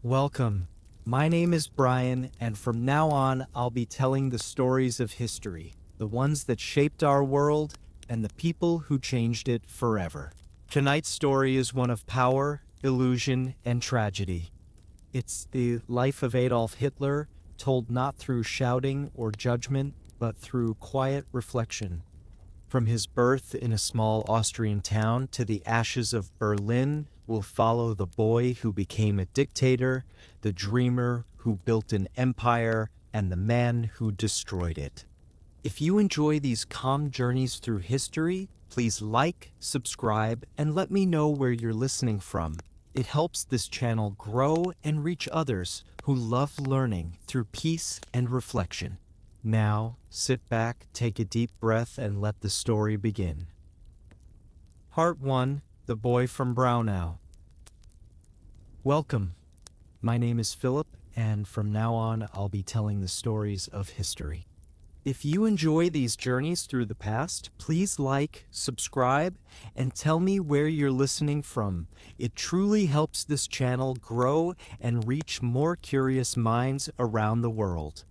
Welcome. My name is Brian, and from now on, I'll be telling the stories of history, the ones that shaped our world and the people who changed it forever. Tonight's story is one of power, illusion, and tragedy. It's the life of Adolf Hitler, told not through shouting or judgment, but through quiet reflection. From his birth in a small Austrian town to the ashes of Berlin, we'll follow the boy who became a dictator, the dreamer who built an empire, and the man who destroyed it. If you enjoy these calm journeys through history, please like, subscribe, and let me know where you're listening from. It helps this channel grow and reach others who love learning through peace and reflection. Now, sit back, take a deep breath, and let the story begin. Part 1. The Boy from Braunau. Welcome. My name is Philip, and from now on, I'll be telling the stories of history. If you enjoy these journeys through the past, please like, subscribe, and tell me where you're listening from. It truly helps this channel grow and reach more curious minds around the world.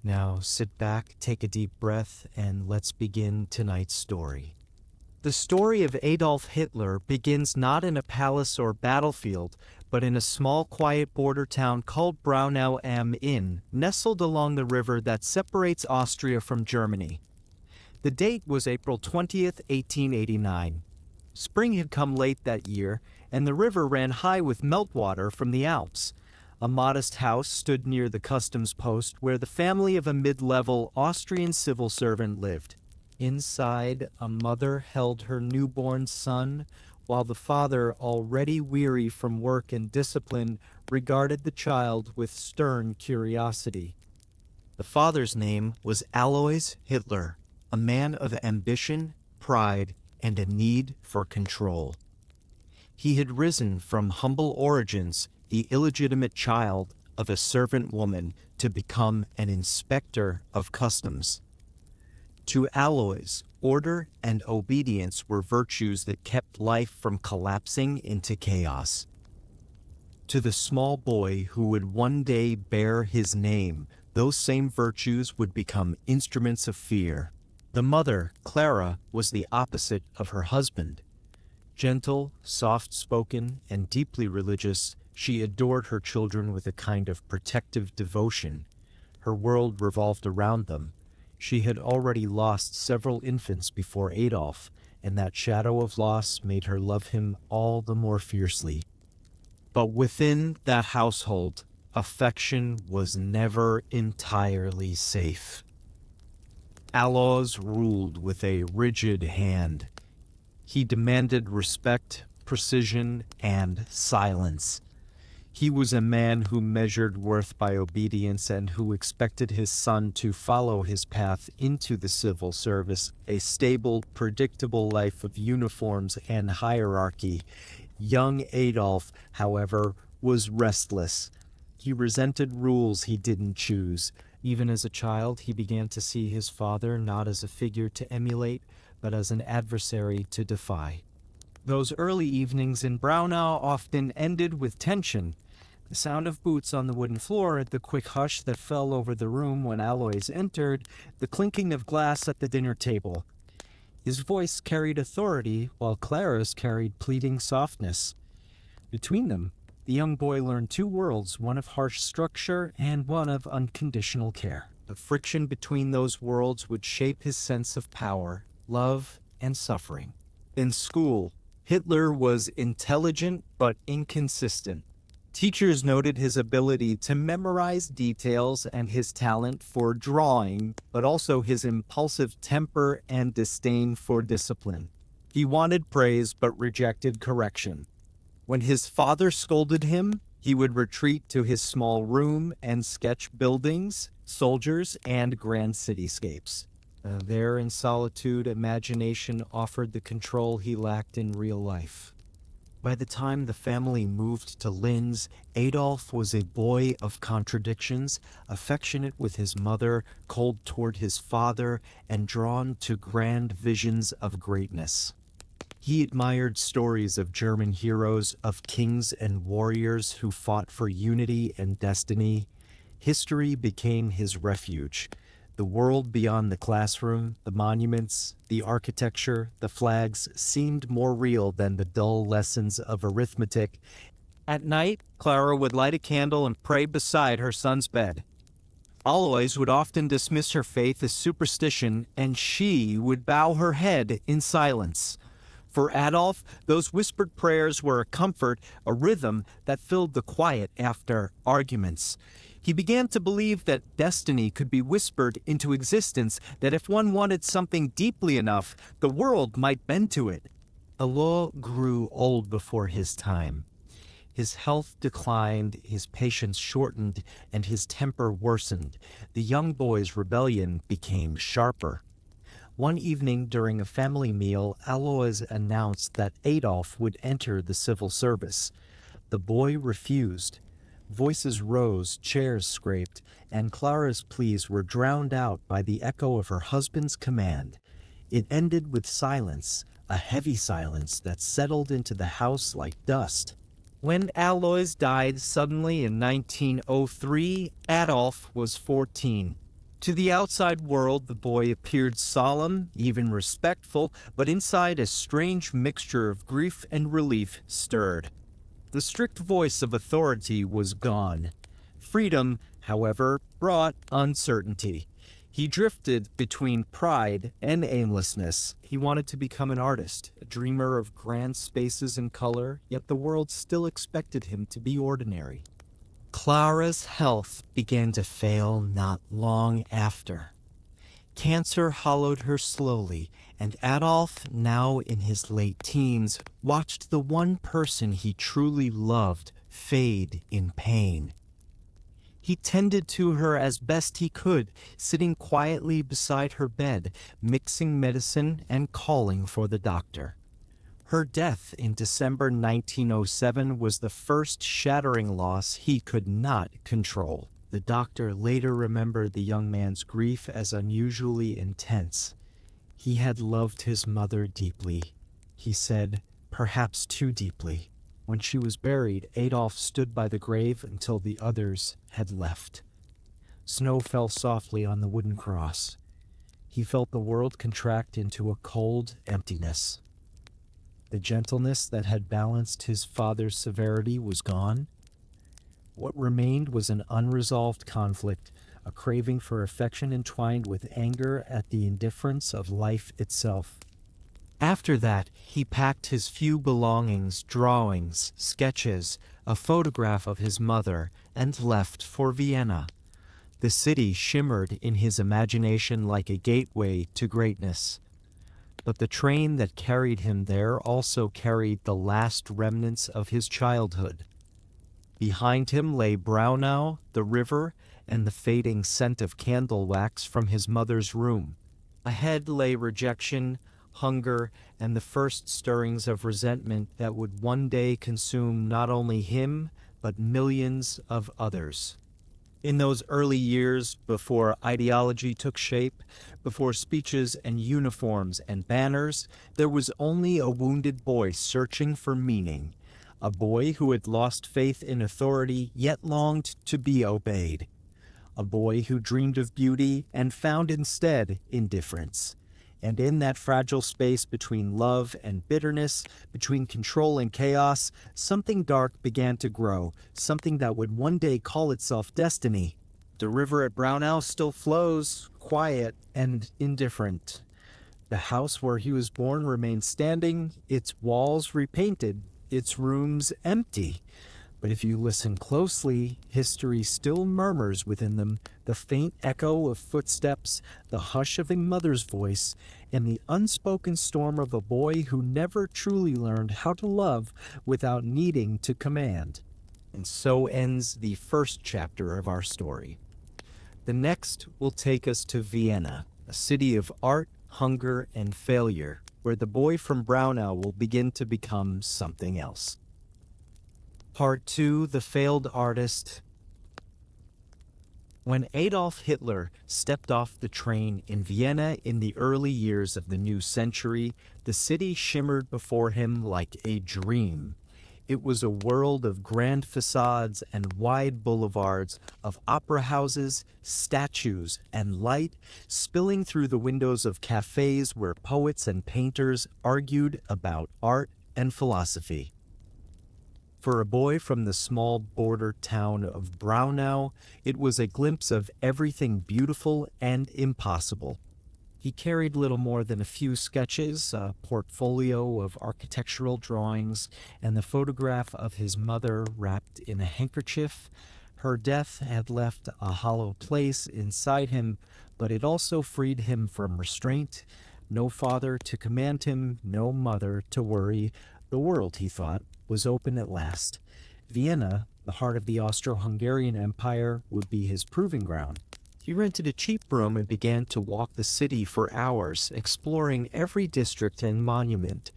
Now sit back, take a deep breath, and let's begin tonight's story. The story of Adolf Hitler begins not in a palace or battlefield, but in a small, quiet border town called Braunau am Inn, nestled along the river that separates Austria from Germany. The date was April 20th, 1889. Spring had come late that year, and the river ran high with meltwater from the Alps. A modest house stood near the customs post where the family of a mid-level Austrian civil servant lived. Inside, a mother held her newborn son, while the father, already weary from work and discipline, regarded the child with stern curiosity. The father's name was Alois Hitler, a man of ambition, pride, and a need for control. He had risen from humble origins, the illegitimate child of a servant woman, to become an inspector of customs. To Alois, order and obedience were virtues that kept life from collapsing into chaos. To the small boy who would one day bear his name, those same virtues would become instruments of fear. The mother, Clara, was the opposite of her husband. Gentle, soft-spoken, and deeply religious, she adored her children with a kind of protective devotion. Her world revolved around them. She had already lost several infants before Adolf, and that shadow of loss made her love him all the more fiercely. But within that household, affection was never entirely safe. Alois ruled with a rigid hand. He demanded respect, precision, and silence. He was a man who measured worth by obedience and who expected his son to follow his path into the civil service, a stable, predictable life of uniforms and hierarchy. Young Adolf, however, was restless. He resented rules he didn't choose. Even as a child, he began to see his father not as a figure to emulate, but as an adversary to defy. Those early evenings in Braunau often ended with tension. The sound of boots on the wooden floor, the quick hush that fell over the room when Alois entered, the clinking of glass at the dinner table. His voice carried authority, while Clara's carried pleading softness. Between them, the young boy learned two worlds, one of harsh structure and one of unconditional care. The friction between those worlds would shape his sense of power, love, and suffering. In school, Hitler was intelligent but inconsistent. Teachers noted his ability to memorize details and his talent for drawing, but also his impulsive temper and disdain for discipline. He wanted praise but rejected correction. When his father scolded him, he would retreat to his small room and sketch buildings, soldiers, and grand cityscapes. There in solitude, imagination offered the control he lacked in real life. By the time the family moved to Linz, Adolf was a boy of contradictions, affectionate with his mother, cold toward his father, and drawn to grand visions of greatness. He admired stories of German heroes, of kings and warriors who fought for unity and destiny. History became his refuge. The world beyond the classroom, the monuments, the architecture, the flags seemed more real than the dull lessons of arithmetic. At night, Clara would light a candle and pray beside her son's bed. Alois would often dismiss her faith as superstition, and she would bow her head in silence. For Adolf, those whispered prayers were a comfort, a rhythm that filled the quiet after arguments. He began to believe that destiny could be whispered into existence, that if one wanted something deeply enough, the world might bend to it. Alois grew old before his time. His health declined, his patience shortened, and his temper worsened. The young boy's rebellion became sharper. One evening during a family meal, Alois announced that Adolf would enter the civil service. The boy refused. Voices rose, chairs scraped, and Clara's pleas were drowned out by the echo of her husband's command. It ended with silence, a heavy silence that settled into the house like dust. When Alois died suddenly in 1903, Adolf was 14. To the outside world, the boy appeared solemn, even respectful, but inside a strange mixture of grief and relief stirred. The strict voice of authority was gone. Freedom, however, brought uncertainty. He drifted between pride and aimlessness. He wanted to become an artist, a dreamer of grand spaces and color, yet the world still expected him to be ordinary. Clara's health began to fail not long after. Cancer hollowed her slowly, and Adolf, now in his late teens, watched the one person he truly loved fade in pain. He tended to her as best he could, sitting quietly beside her bed, mixing medicine and calling for the doctor. Her death in December 1907 was the first shattering loss he could not control. The doctor later remembered the young man's grief as unusually intense. He had loved his mother deeply. He said, perhaps too deeply. When she was buried, Adolf stood by the grave until the others had left. Snow fell softly on the wooden cross. He felt the world contract into a cold emptiness. The gentleness that had balanced his father's severity was gone. What remained was an unresolved conflict, a craving for affection entwined with anger at the indifference of life itself. After that, he packed his few belongings, drawings, sketches, a photograph of his mother, and left for Vienna. The city shimmered in his imagination like a gateway to greatness. But the train that carried him there also carried the last remnants of his childhood. Behind him lay Braunau, the river, and the fading scent of candle wax from his mother's room. Ahead lay rejection, hunger, and the first stirrings of resentment that would one day consume not only him, but millions of others. In those early years, before ideology took shape, before speeches and uniforms and banners, there was only a wounded boy searching for meaning, a boy who had lost faith in authority yet longed to be obeyed, a boy who dreamed of beauty and found instead indifference. And in that fragile space between love and bitterness, between control and chaos, something dark began to grow, something that would one day call itself destiny. The river at Braunau still flows, quiet and indifferent. The house where he was born remains standing, its walls repainted, its rooms empty. But if you listen closely, history still murmurs within them, the faint echo of footsteps, the hush of a mother's voice, and the unspoken storm of a boy who never truly learned how to love without needing to command. And so ends the first chapter of our story. The next will take us to Vienna, a city of art, hunger, and failure, where the boy from Braunau will begin to become something else. Part 2, The Failed Artist. When Adolf Hitler stepped off the train in Vienna in the early years of the new century, the city shimmered before him like a dream. It was a world of grand facades and wide boulevards, of opera houses, statues, and light spilling through the windows of cafes where poets and painters argued about art and philosophy. For a boy from the small border town of Braunau, it was a glimpse of everything beautiful and impossible. He carried little more than a few sketches, a portfolio of architectural drawings, and the photograph of his mother wrapped in a handkerchief. Her death had left a hollow place inside him, but it also freed him from restraint. No father to command him, no mother to worry. The world, he thought, was open at last. Vienna, the heart of the Austro-Hungarian Empire, would be his proving ground. He rented a cheap room and began to walk the city for hours, exploring every district and monument.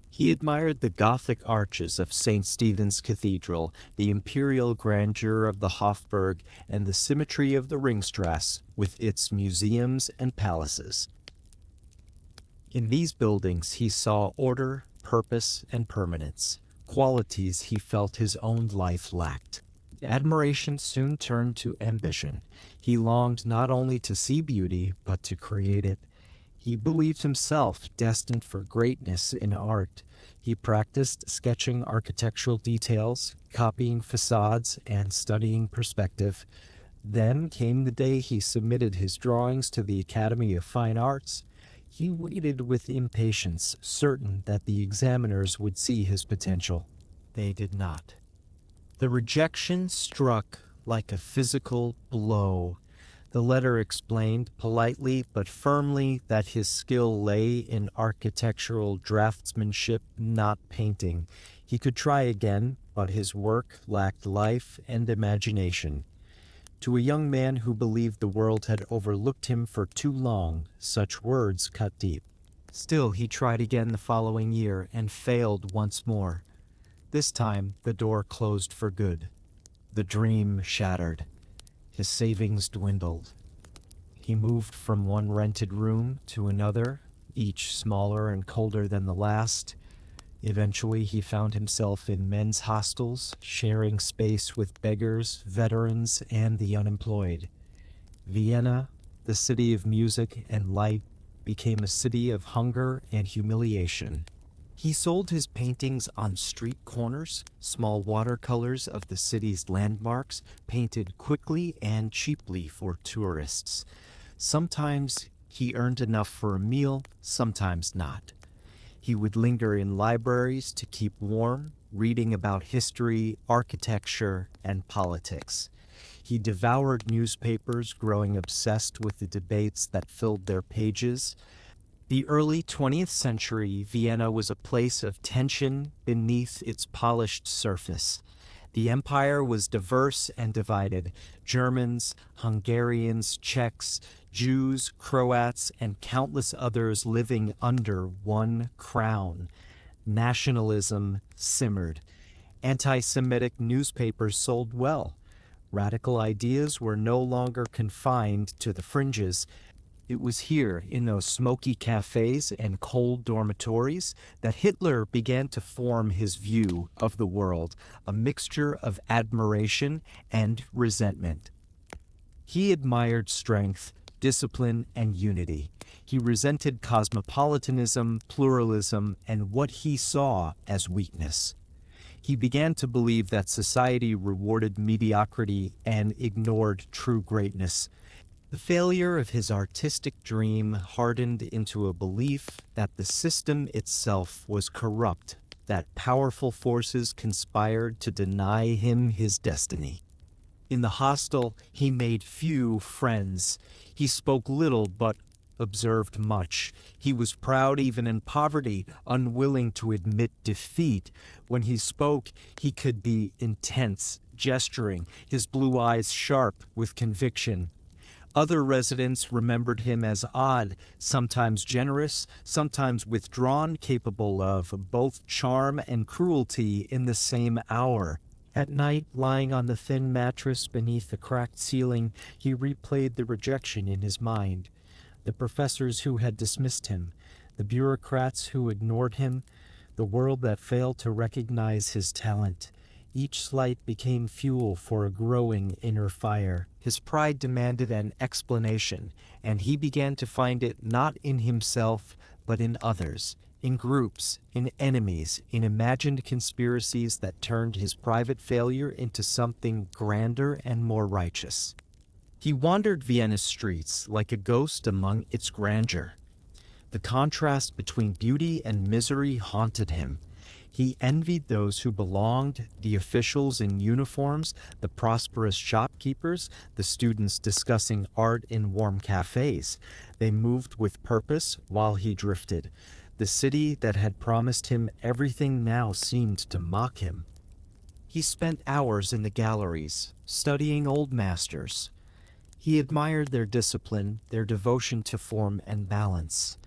He admired the Gothic arches of St. Stephen's Cathedral, the imperial grandeur of the Hofburg, and the symmetry of the Ringstrasse, with its museums and palaces. In these buildings he saw order, purpose, and permanence, qualities he felt his own life lacked. Admiration soon turned to ambition. He longed not only to see beauty, but to create it. He believed himself destined for greatness in art. He practiced sketching architectural details, copying facades, and studying perspective. Then came the day he submitted his drawings to the Academy of Fine Arts. He waited with impatience, certain that the examiners would see his potential. They did not. The rejection struck like a physical blow. The letter explained, politely but firmly, that his skill lay in architectural draftsmanship, not painting. He could try again, but his work lacked life and imagination. To a young man who believed the world had overlooked him for too long, such words cut deep. Still, he tried again the following year and failed once more. This time, the door closed for good. The dream shattered. His savings dwindled. He moved from one rented room to another, each smaller and colder than the last. Eventually, he found himself in men's hostels, sharing space with beggars, veterans, and the unemployed. Vienna, the city of music and light, became a city of hunger and humiliation. He sold his paintings on street corners, small watercolors of the city's landmarks, painted quickly and cheaply for tourists. Sometimes he earned enough for a meal, sometimes not. He would linger in libraries to keep warm, reading about history, architecture, and politics. He devoured newspapers, growing obsessed with the debates that filled their pages. The early 20th century, Vienna was a place of tension beneath its polished surface. The empire was diverse and divided. Germans, Hungarians, Czechs, Jews, Croats, and countless others living under one crown. Nationalism simmered. Anti-Semitic newspapers sold well. Radical ideas were no longer confined to the fringes. It was here, in those smoky cafes and cold dormitories, that Hitler began to form his view of the world, a mixture of admiration and resentment. He admired strength, discipline, and unity. He resented cosmopolitanism, pluralism, and what he saw as weakness. He began to believe that society rewarded mediocrity and ignored true greatness. The failure of his artistic dream hardened into a belief that the system itself was corrupt, that powerful forces conspired to deny him his destiny. In the hostel, he made few friends. He spoke little but observed much. He was proud even in poverty, unwilling to admit defeat. When he spoke, he could be intense, gesturing, his blue eyes sharp with conviction. Other residents remembered him as odd, sometimes generous, sometimes withdrawn, capable of both charm and cruelty in the same hour. At night, lying on the thin mattress beneath the cracked ceiling, he replayed the rejection in his mind. The professors who had dismissed him, the bureaucrats who ignored him, the world that failed to recognize his talent. Each slight became fuel for a growing inner fire. His pride demanded an explanation, and he began to find it not in himself, but in others, in groups, in enemies, in imagined conspiracies that turned his private failure into something grander and more righteous. He wandered Vienna's streets like a ghost among its grandeur. The contrast between beauty and misery haunted him. He envied those who belonged, the officials in uniforms, the prosperous shopkeepers, the students discussing art in warm cafes. They moved with purpose while he drifted. The city that had promised him everything now seemed to mock him. He spent hours in the galleries, studying old masters. He admired their discipline, their devotion to form and balance.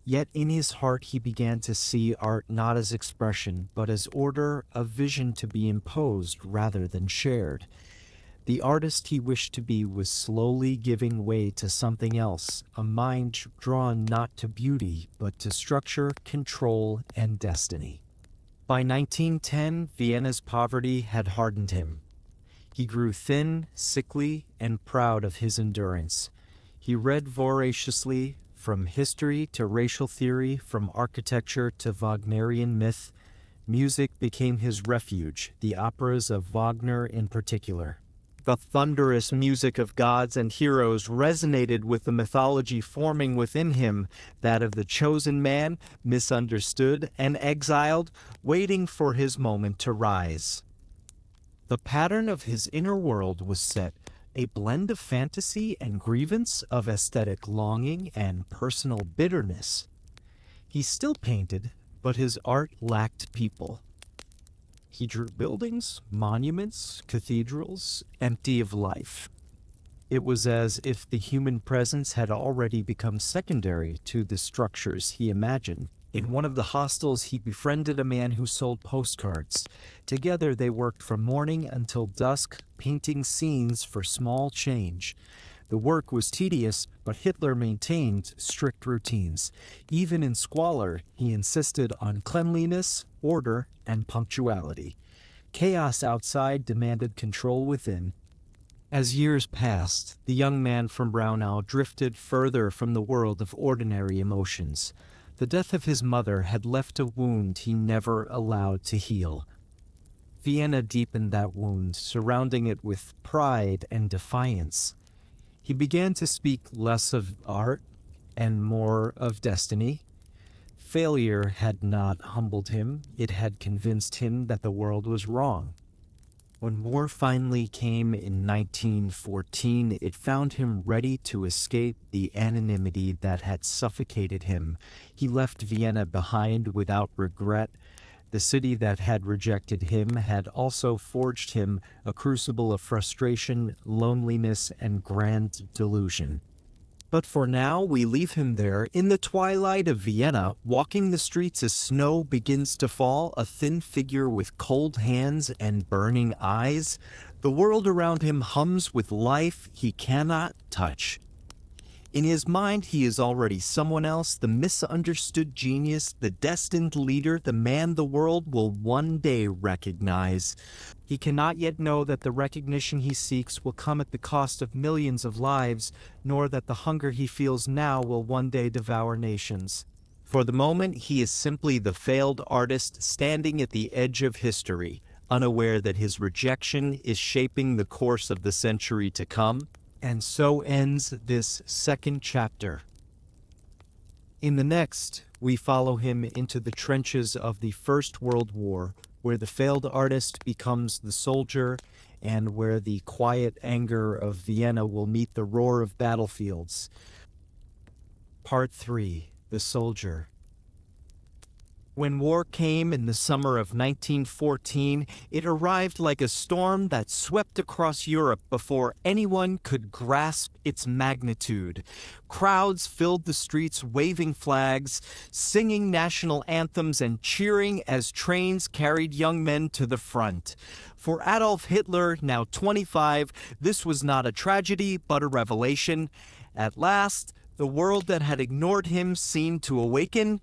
Yet in his heart he began to see art not as expression, but as order, a vision to be imposed rather than shared. The artist he wished to be was slowly giving way to something else, a mind drawn not to beauty, but to structure, control, and destiny. By 1910, Vienna's poverty had hardened him. He grew thin, sickly, and proud of his endurance. He read voraciously, from history to racial theory, from architecture to Wagnerian myth. Music became his refuge, the operas of Wagner in particular. The thunderous music of gods and heroes resonated with the mythology forming within him, that of the chosen man, misunderstood and exiled, waiting for his moment to rise. The pattern of his inner world was set, a blend of fantasy and grievance, of aesthetic longing and personal bitterness. He still painted, but his art lacked people. He drew buildings, monuments, cathedrals, empty of life. It was as if the human presence had already become secondary to the structures he imagined. In one of the hostels, he befriended a man who sold postcards. Together they worked from morning until dusk, painting scenes for small change. The work was tedious, but Hitler maintained strict routines. Even in squalor, he insisted on cleanliness, order, and punctuality. Chaos outside demanded control within. As years passed, the young man from Braunau drifted further from the world of ordinary emotions. The death of his mother had left a wound he never allowed to heal. Vienna deepened that wound, surrounding it with pride and defiance. He began to speak less of art and more of destiny. Failure had not humbled him, it had convinced him that the world was wrong. When war finally came in 1914, it found him ready to escape the anonymity that had suffocated him. He left Vienna behind without regret. The city that had rejected him had also forged him a crucible of frustration, loneliness, and grand delusion. But for now, we leave him there, in the twilight of Vienna, walking the streets as snow begins to fall, a thin figure with cold hands and burning eyes. The world around him hums with life he cannot touch. In his mind, he is already someone else, the misunderstood genius, the destined leader, the man the world will one day recognize. He cannot yet know that the recognition he seeks will come at the cost of millions of lives, nor that the hunger he feels now will one day devour nations. For the moment, he is simply the failed artist standing at the edge of history, unaware that his rejection is shaping the course of the century to come. And so ends this second chapter. In the next, we follow him into the trenches of the First World War, where the failed artist becomes the soldier, and where the quiet anger of Vienna will meet the roar of battlefields. Part 3. The Soldier. When war came in the summer of 1914, it arrived like a storm that swept across Europe before anyone could grasp its magnitude. Crowds filled the streets waving flags, singing national anthems, and cheering as trains carried young men to the front. For Adolf Hitler, now 25, this was not a tragedy but a revelation. At last, the world that had ignored him seemed to awaken.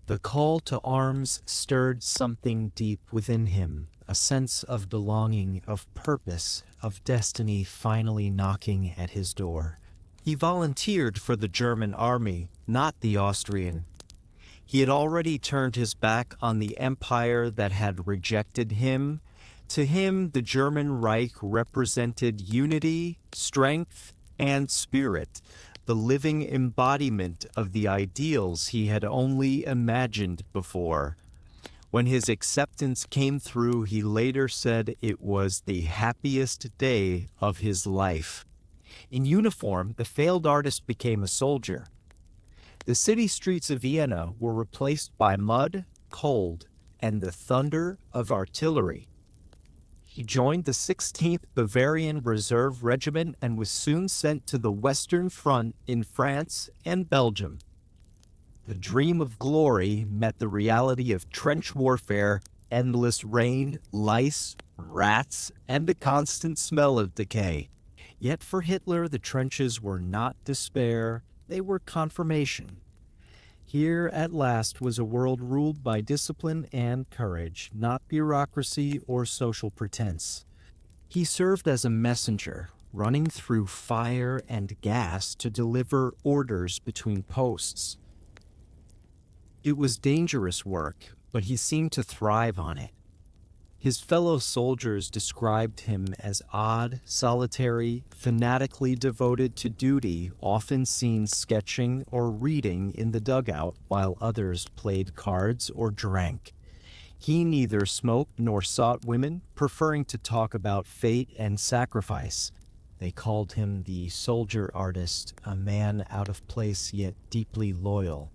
The call to arms stirred something deep within him, a sense of belonging, of purpose, of destiny finally knocking at his door. He volunteered for the German army, not the Austrian. He had already turned his back on the empire that had rejected him. To him, the German Reich represented unity, strength, and spirit, the living embodiment of the ideals he had only imagined before. When his acceptance came through, he later said it was the happiest day of his life. In uniform, the failed artist became a soldier. The city streets of Vienna were replaced by mud, cold, and the thunder of artillery. He joined the 16th Bavarian Reserve Regiment and was soon sent to the Western Front in France and Belgium. The dream of glory met the reality of trench warfare, endless rain, lice, rats, and the constant smell of decay. Yet for Hitler, the trenches were not despair, they were confirmation. Here, at last, was a world ruled by discipline and courage, not bureaucracy or social pretense. He served as a messenger, running through fire and gas to deliver orders between posts. It was dangerous work, but he seemed to thrive on it. His fellow soldiers described him as odd, solitary, fanatically devoted to duty, often seen sketching or reading in the dugout while others played cards or drank. He neither smoked nor sought women, preferring to talk about fate and sacrifice. They called him the soldier artist, a man out of place yet deeply loyal.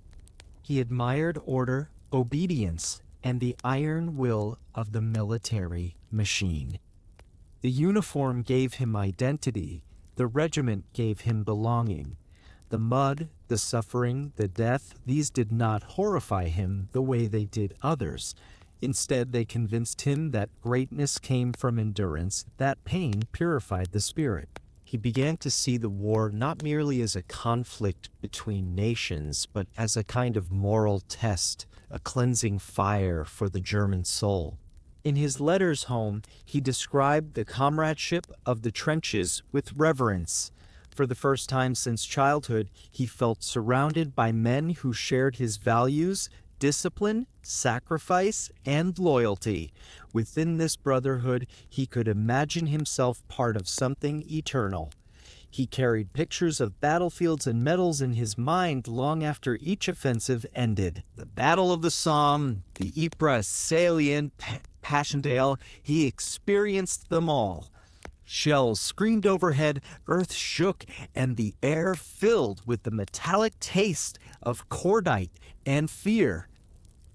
He admired order, obedience, and the iron will of the military machine. The uniform gave him identity, the regiment gave him belonging. The mud, the suffering, the death, these did not horrify him the way they did others. Instead, they convinced him that greatness came from endurance, that pain purified the spirit. He began to see the war not merely as a conflict between nations, but as a kind of moral test, a cleansing fire for the German soul. In his letters home, he described the comradeship of the trenches with reverence. For the first time since childhood, he felt surrounded by men who shared his values, discipline, sacrifice, and loyalty. Within this brotherhood, he could imagine himself part of something eternal. He carried pictures of battlefields and medals in his mind long after each offensive ended. The Battle of the Somme, the Ypres salient, Passchendaele, he experienced them all. Shells screamed overhead, earth shook, and the air filled with the metallic taste of cordite and fear.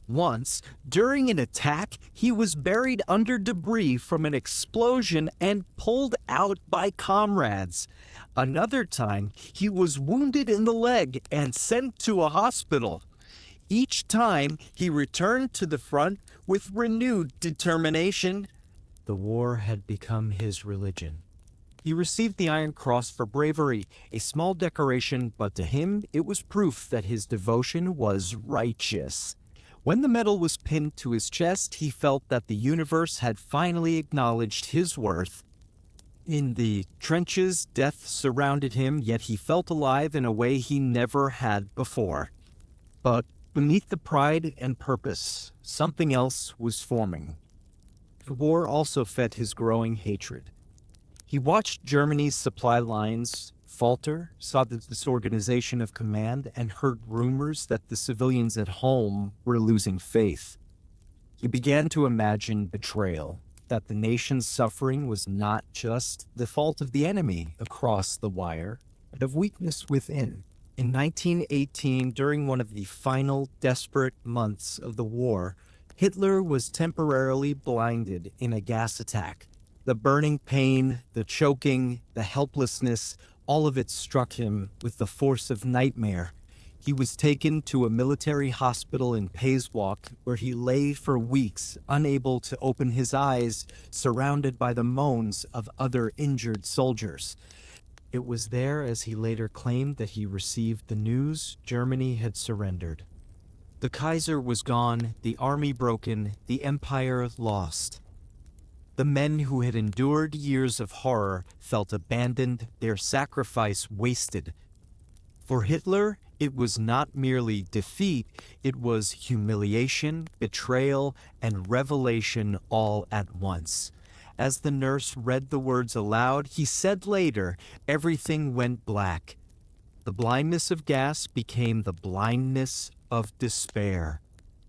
Once, during an attack, he was buried under debris from an explosion and pulled out by comrades. Another time, he was wounded in the leg and sent to a hospital. Each time, he returned to the front with renewed determination. The war had become his religion. He received the Iron Cross for bravery, a small decoration, but to him it was proof that his devotion was righteous. When the medal was pinned to his chest, he felt that the universe had finally acknowledged his worth. In the trenches, death surrounded him, yet he felt alive in a way he never had before. But beneath the pride and purpose, something else was forming. The war also fed his growing hatred. He watched Germany's supply lines falter, saw the disorganization of command, and heard rumors that the civilians at home were losing faith. He began to imagine betrayal, that the nation's suffering was not just the fault of the enemy across the wire, but of weakness within. In 1918, during one of the final desperate months of the war, Hitler was temporarily blinded in a gas attack. The burning pain, the choking, the helplessness, all of it struck him with the force of nightmare. He was taken to a military hospital in Payswalk, where he lay for weeks, unable to open his eyes, surrounded by the moans of other injured soldiers. It was there, as he later claimed, that he received the news Germany had surrendered. The Kaiser was gone, the army broken, the empire lost. The men who had endured years of horror felt abandoned, their sacrifice wasted. For Hitler, it was not merely defeat, it was humiliation, betrayal, and revelation all at once. As the nurse read the words aloud, he said later, everything went black. The blindness of gas became the blindness of despair.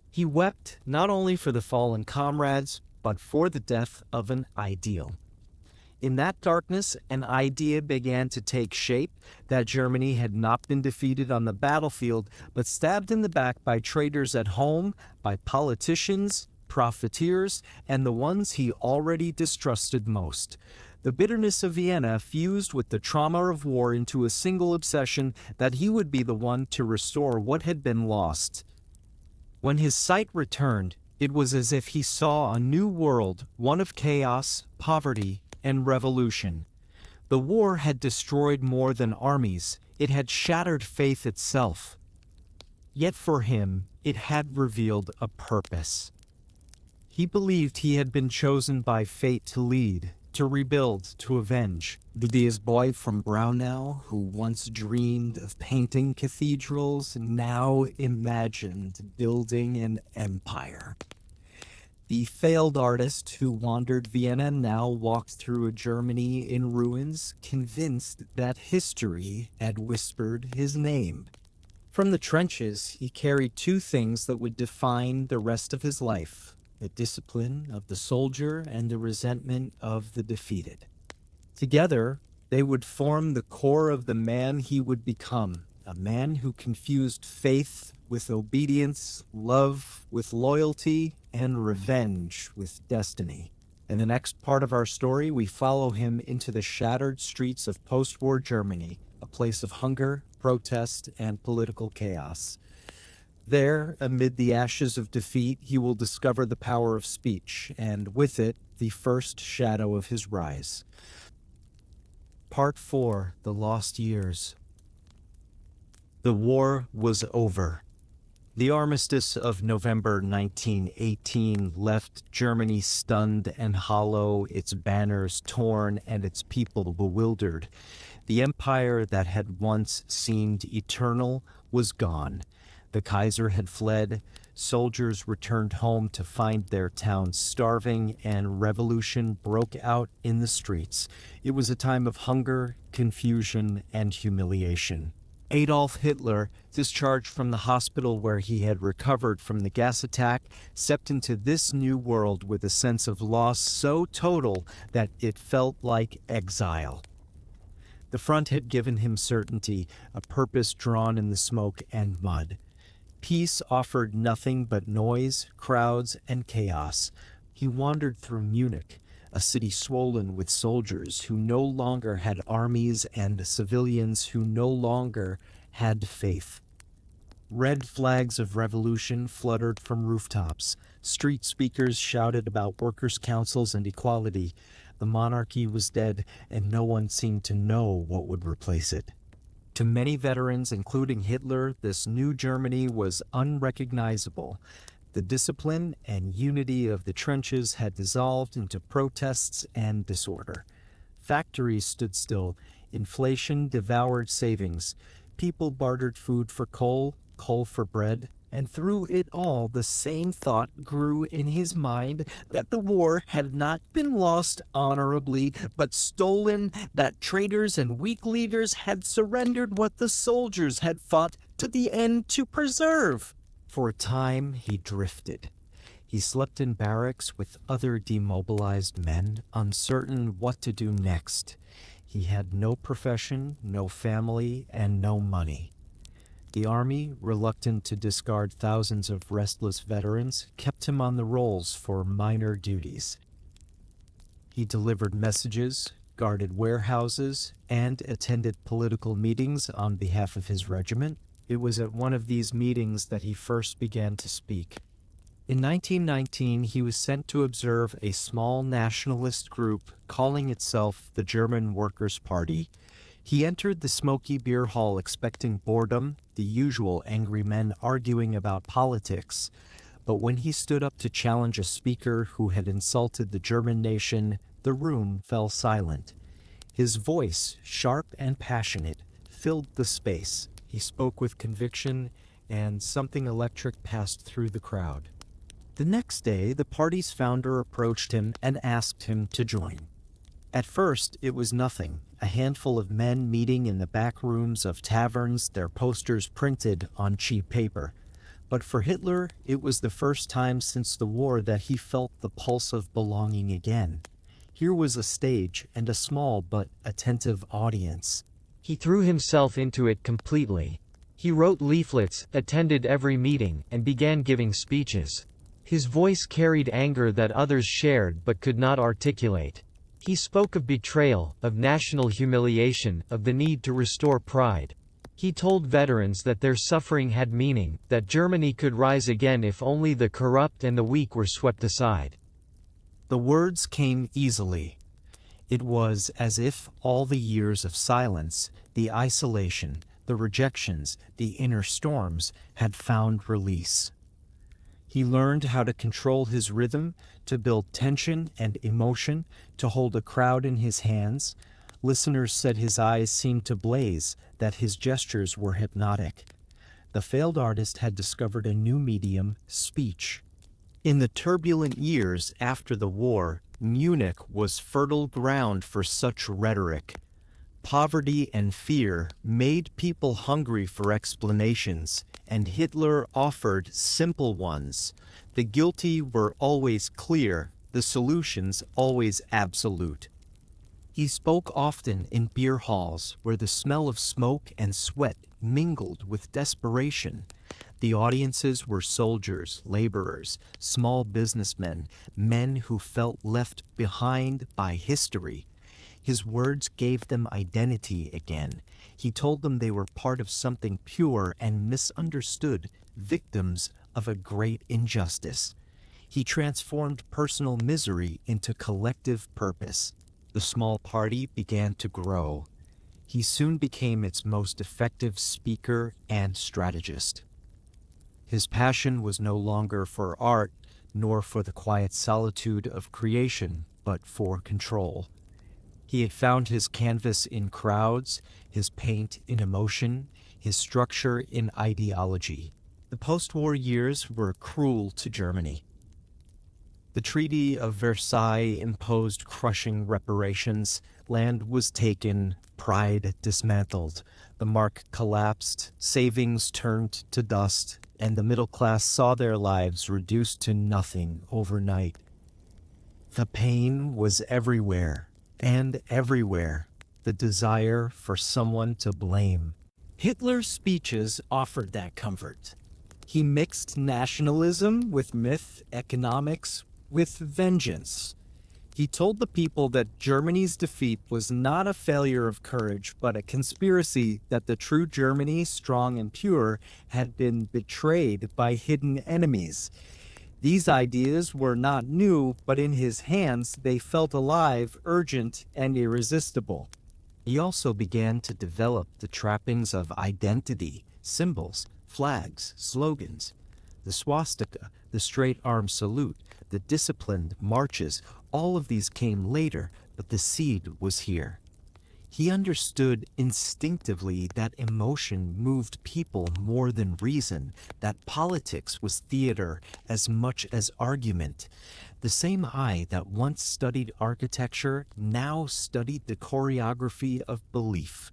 He wept not only for the fallen comrades, but for the death of an ideal. In that darkness, an idea began to take shape that Germany had not been defeated on the battlefield, but stabbed in the back by traitors at home, by politicians, profiteers, and the ones he already distrusted most. The bitterness of Vienna fused with the trauma of war into a single obsession that he would be the one to restore what had been lost. When his sight returned, it was as if he saw a new world, one of chaos, poverty, and revolution. The war had destroyed more than armies. It had shattered faith itself. Yet for him, it had revealed a purpose. He believed he had been chosen by fate to lead, to rebuild, to avenge. This boy from Braunau, who once dreamed of painting cathedrals, now imagined building an empire. The failed artist who wandered Vienna now walked through a Germany in ruins, convinced that history had whispered his name. From the trenches, he carried two things that would define the rest of his life: the discipline of the soldier and the resentment of the defeated. Together, they would form the core of the man he would become, a man who confused faith with obedience, love with loyalty, and revenge with destiny. In the next part of our story, we follow him into the shattered streets of post-war Germany, a place of hunger, protest, and political chaos. There, amid the ashes of defeat, he will discover the power of speech, and with it, the first shadow of his rise. Part 4, The Lost Years. The war was over. The armistice of November 1918 left Germany stunned and hollow, its banners torn, and its people bewildered. The empire that had once seemed eternal was gone. The Kaiser had fled, soldiers returned home to find their towns starving, and revolution broke out in the streets. It was a time of hunger, confusion, and humiliation. Adolf Hitler, discharged from the hospital where he had recovered from the gas attack, stepped into this new world with a sense of loss so total that it felt like exile. The front had given him certainty, a purpose drawn in the smoke and mud. Peace offered nothing but noise, crowds, and chaos. He wandered through Munich, a city swollen with soldiers who no longer had armies and civilians who no longer had faith. Red flags of revolution fluttered from rooftops. Street speakers shouted about workers' councils and equality. The monarchy was dead, and no one seemed to know what would replace it. To many veterans, including Hitler, this new Germany was unrecognizable. The discipline and unity of the trenches had dissolved into protests and disorder. Factories stood still. Inflation devoured savings. People bartered food for coal, coal for bread. And through it all, the same thought grew in his mind, that the war had not been lost honorably, but stolen, that traitors and weak leaders had surrendered what the soldiers had fought to the end to preserve. For a time, he drifted. He slept in barracks with other demobilized men, uncertain what to do next. He had no profession, no family, and no money. The army, reluctant to discard thousands of restless veterans, kept him on the rolls for minor duties. He delivered messages, guarded warehouses, and attended political meetings on behalf of his regiment. It was at one of these meetings that he first began to speak. In 1919, he was sent to observe a small nationalist group calling itself the German Workers' Party. He entered the smoky beer hall expecting boredom, the usual angry men arguing about politics. But when he stood up to challenge a speaker who had insulted the German nation, the room fell silent. His voice, sharp and passionate, filled the space. He spoke with conviction, and something electric passed through the crowd. The next day, the party's founder approached him and asked him to join. At first, it was nothing, a handful of men meeting in the back rooms of taverns, their posters printed on cheap paper. But for Hitler, it was the first time since the war that he felt the pulse of belonging again. Here was a stage and a small but attentive audience. He threw himself into it completely. He wrote leaflets, attended every meeting, and began giving speeches. His voice carried anger that others shared but could not articulate. He spoke of betrayal, of national humiliation, of the need to restore pride. He told veterans that their suffering had meaning, that Germany could rise again if only the corrupt and the weak were swept aside. The words came easily. It was as if all the years of silence, the isolation, the rejections, the inner storms had found release. He learned how to control his rhythm, to build tension and emotion, to hold a crowd in his hands. Listeners said his eyes seemed to blaze, that his gestures were hypnotic. The failed artist had discovered a new medium, speech. In the turbulent years after the war, Munich was fertile ground for such rhetoric. Poverty and fear made people hungry for explanations, and Hitler offered simple ones. The guilty were always clear, the solutions always absolute. He spoke often in beer halls where the smell of smoke and sweat mingled with desperation. The audiences were soldiers, laborers, small businessmen, men who felt left behind by history. His words gave them identity again. He told them they were part of something pure and misunderstood, victims of a great injustice. He transformed personal misery into collective purpose. The small party began to grow. He soon became its most effective speaker and strategist. His passion was no longer for art, nor for the quiet solitude of creation, but for control. He had found his canvas in crowds, his paint in emotion, his structure in ideology. The post-war years were cruel to Germany. The Treaty of Versailles imposed crushing reparations. Land was taken, pride dismantled. The mark collapsed, savings turned to dust, and the middle class saw their lives reduced to nothing overnight. The pain was everywhere, and everywhere, the desire for someone to blame. Hitler's speeches offered that comfort. He mixed nationalism with myth, economics with vengeance. He told the people that Germany's defeat was not a failure of courage, but a conspiracy that the true Germany, strong and pure, had been betrayed by hidden enemies. These ideas were not new, but in his hands they felt alive, urgent, and irresistible. He also began to develop the trappings of identity, symbols, flags, slogans. The swastika, the straight-arm salute, the disciplined marches, all of these came later, but the seed was here. He understood instinctively that emotion moved people more than reason, that politics was theater as much as argument. The same eye that once studied architecture now studied the choreography of belief.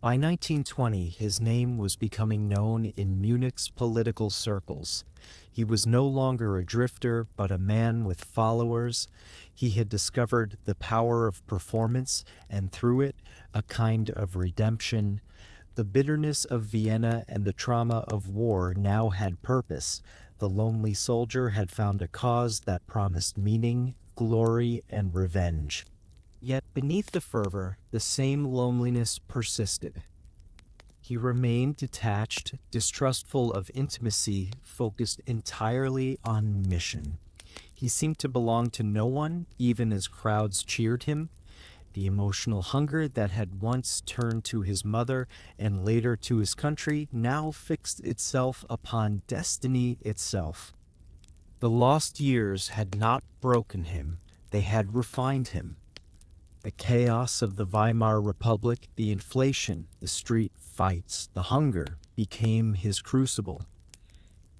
By 1920, his name was becoming known in Munich's political circles. He was no longer a drifter, but a man with followers. He had discovered the power of performance, and through it, a kind of redemption. The bitterness of Vienna and the trauma of war now had purpose. The lonely soldier had found a cause that promised meaning, glory, and revenge. Yet beneath the fervor, the same loneliness persisted. He remained detached, distrustful of intimacy, focused entirely on mission. He seemed to belong to no one, even as crowds cheered him. The emotional hunger that had once turned to his mother and later to his country now fixed itself upon destiny itself. The lost years had not broken him, they had refined him. The chaos of the Weimar Republic, the inflation, the street fights, the hunger became his crucible.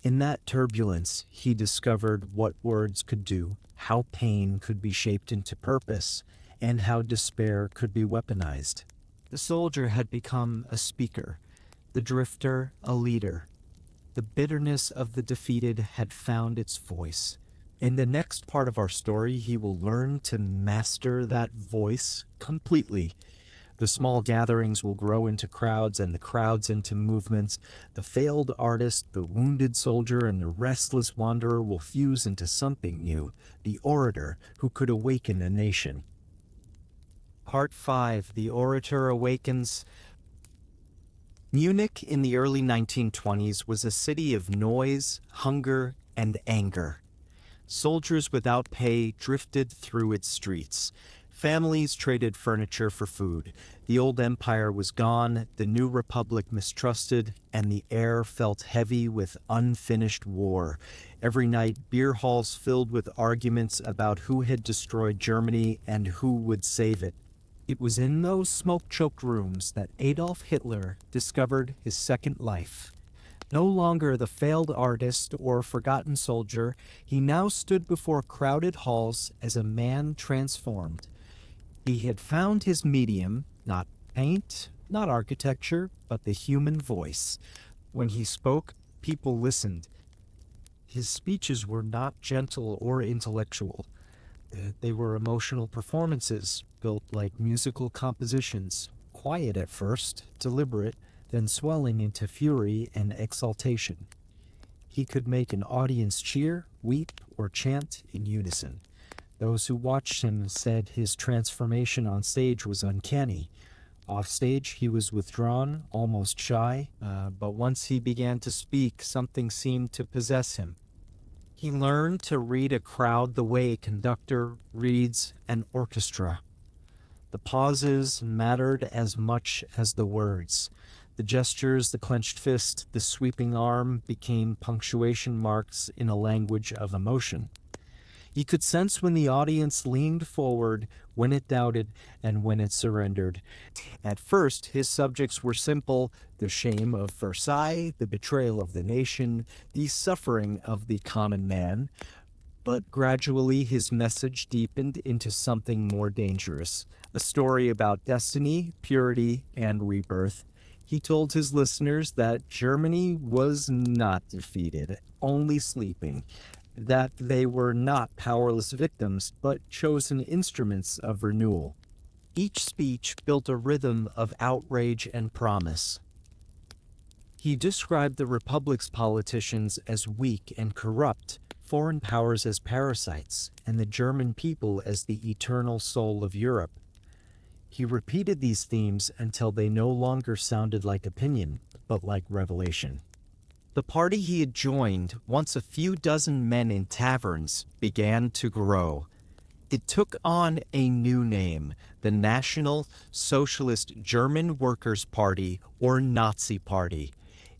In that turbulence, he discovered what words could do, how pain could be shaped into purpose, and how despair could be weaponized. The soldier had become a speaker, the drifter a leader. The bitterness of the defeated had found its voice. In the next part of our story, he will learn to master that voice completely. The small gatherings will grow into crowds, and the crowds into movements. The failed artist, the wounded soldier, and the restless wanderer will fuse into something new, the orator who could awaken a nation. Part 5, The Orator Awakens. Munich in the early 1920s was a city of noise, hunger, and anger. Soldiers without pay drifted through its streets. Families traded furniture for food. The old empire was gone, the new republic mistrusted, and the air felt heavy with unfinished war. Every night, beer halls filled with arguments about who had destroyed Germany and who would save it. It was in those smoke-choked rooms that Adolf Hitler discovered his second life. No longer the failed artist or forgotten soldier, he now stood before crowded halls as a man transformed. He had found his medium, not paint, not architecture, but the human voice. When he spoke, people listened. His speeches were not gentle or intellectual. They were emotional performances, built like musical compositions, quiet at first, deliberate, then swelling into fury and exaltation. He could make an audience cheer, weep, or chant in unison. Those who watched him said his transformation on stage was uncanny. Off stage, he was withdrawn, almost shy, but once he began to speak, something seemed to possess him. He learned to read a crowd the way a conductor reads an orchestra. The pauses mattered as much as the words. The gestures, the clenched fist, the sweeping arm became punctuation marks in a language of emotion. He could sense when the audience leaned forward, when it doubted, and when it surrendered. At first, his subjects were simple: the shame of Versailles, the betrayal of the nation, the suffering of the common man. But gradually his message deepened into something more dangerous, a story about destiny, purity, and rebirth. He told his listeners that Germany was not defeated, only sleeping, that they were not powerless victims, but chosen instruments of renewal. Each speech built a rhythm of outrage and promise. He described the Republic's politicians as weak and corrupt, foreign powers as parasites, and the German people as the eternal soul of Europe. He repeated these themes until they no longer sounded like opinion, but like revelation. The party he had joined, once a few dozen men in taverns, began to grow. It took on a new name, the National Socialist German Workers' Party, or Nazi Party.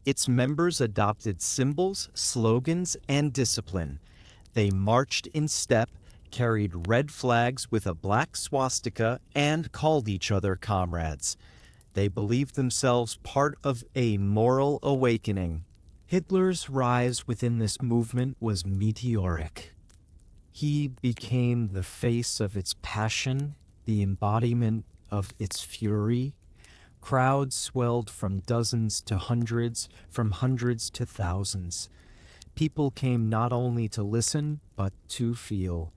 Its members adopted symbols, slogans, and discipline. They marched in step, carried red flags with a black swastika, and called each other comrades. They believed themselves part of a moral awakening. Hitler's rise within this movement was meteoric. He became the face of its passion, the embodiment of its fury. Crowds swelled from dozens to hundreds, from hundreds to thousands. People came not only to listen, but to feel.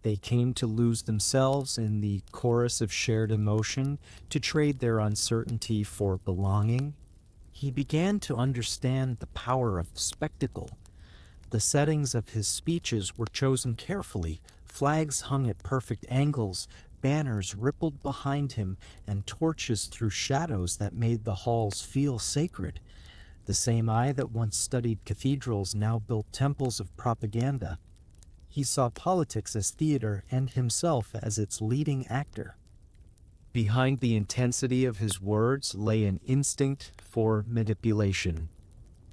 They came to lose themselves in the chorus of shared emotion, to trade their uncertainty for belonging. He began to understand the power of spectacle. The settings of his speeches were chosen carefully. Flags hung at perfect angles, banners rippled behind him, and torches threw shadows that made the halls feel sacred. The same eye that once studied cathedrals now built temples of propaganda. He saw politics as theater and himself as its leading actor. Behind the intensity of his words lay an instinct for manipulation.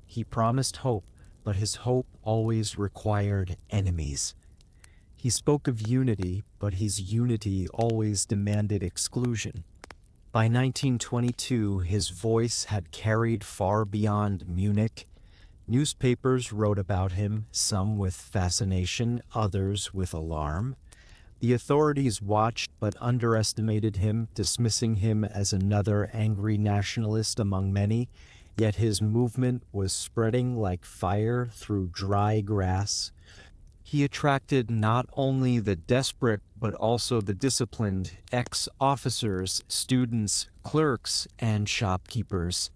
He promised hope, but his hope always required enemies. He spoke of unity, but his unity always demanded exclusion. By 1922, his voice had carried far beyond Munich. Newspapers wrote about him, some with fascination, others with alarm. The authorities watched but underestimated him, dismissing him as another angry nationalist among many. Yet his movement was spreading like fire through dry grass. He attracted not only the desperate but also the disciplined, ex-officers, students, clerks, and shopkeepers.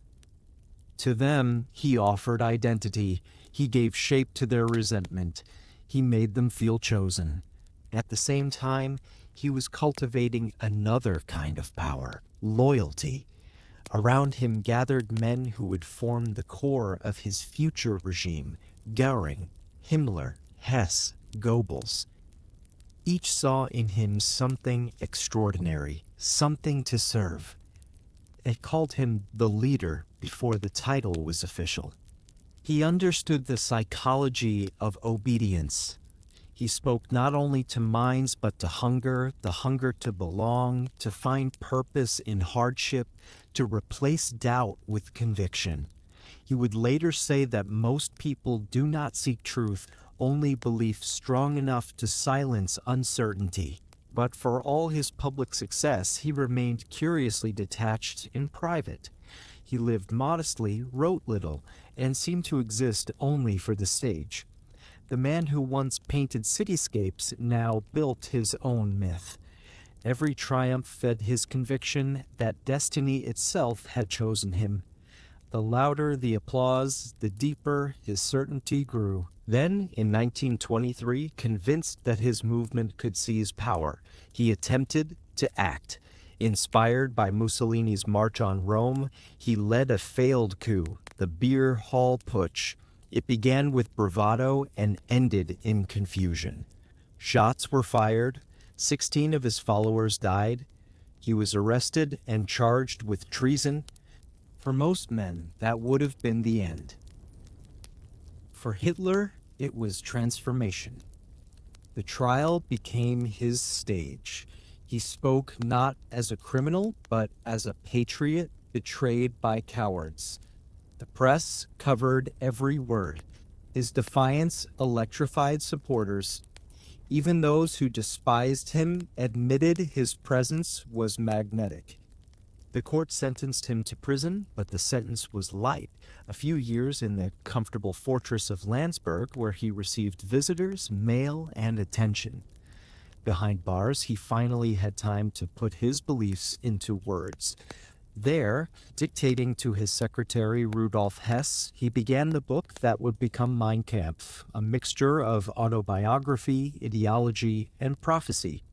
To them, he offered identity. He gave shape to their resentment. He made them feel chosen. At the same time, he was cultivating another kind of power, loyalty. Around him gathered men who would form the core of his future regime: Goering, Himmler, Hess, Goebbels. Each saw in him something extraordinary, something to serve. They called him the leader before the title was official. He understood the psychology of obedience. He spoke not only to minds but to hunger, the hunger to belong, to find purpose in hardship, to replace doubt with conviction. He would later say that most people do not seek truth, only belief strong enough to silence uncertainty. But for all his public success, he remained curiously detached in private. He lived modestly, wrote little, and seemed to exist only for the stage. The man who once painted cityscapes now built his own myth. Every triumph fed his conviction that destiny itself had chosen him. The louder the applause, the deeper his certainty grew. Then, in 1923, convinced that his movement could seize power, he attempted to act. Inspired by Mussolini's march on Rome, he led a failed coup, the Beer Hall Putsch. It began with bravado and ended in confusion. Shots were fired, 16 of his followers died. He was arrested and charged with treason. For most men, that would have been the end. For Hitler, it was transformation. The trial became his stage. He spoke not as a criminal, but as a patriot betrayed by cowards. The press covered every word. His defiance electrified supporters. Even those who despised him admitted his presence was magnetic. The court sentenced him to prison, but the sentence was light. A few years in the comfortable fortress of Landsberg, where he received visitors, mail, and attention. Behind bars, he finally had time to put his beliefs into words. There, dictating to his secretary Rudolf Hess, he began the book that would become Mein Kampf, a mixture of autobiography, ideology, and prophecy.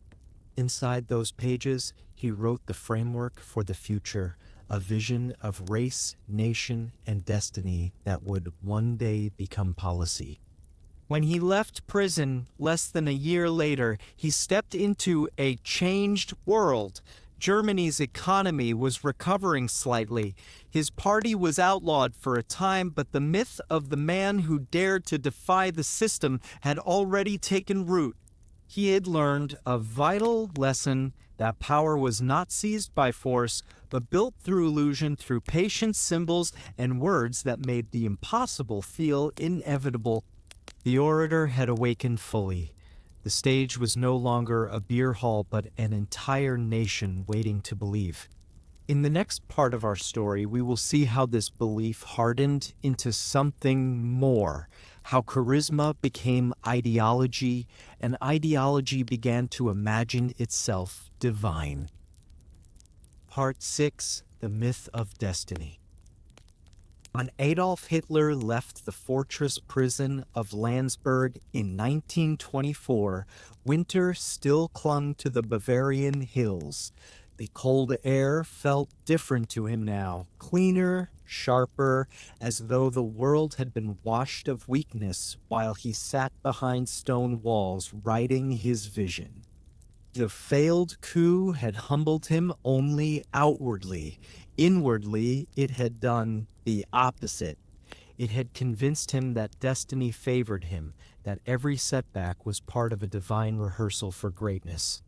Inside those pages, he wrote the framework for the future, a vision of race, nation, and destiny that would one day become policy. When he left prison less than a year later, he stepped into a changed world. Germany's economy was recovering slightly. His party was outlawed for a time, but the myth of the man who dared to defy the system had already taken root. He had learned a vital lesson that power was not seized by force, but built through illusion, through patient symbols and words that made the impossible feel inevitable. The orator had awakened fully. The stage was no longer a beer hall, but an entire nation waiting to believe. In the next part of our story, we will see how this belief hardened into something more, how charisma became ideology, and ideology began to imagine itself divine. Part 6: The Myth of Destiny. When Adolf Hitler left the fortress prison of Landsberg in 1924, winter still clung to the Bavarian hills. The cold air felt different to him now, cleaner, sharper, as though the world had been washed of weakness while he sat behind stone walls writing his vision. The failed coup had humbled him only outwardly. Inwardly, it had done the opposite. It had convinced him that destiny favored him, that every setback was part of a divine rehearsal for greatness.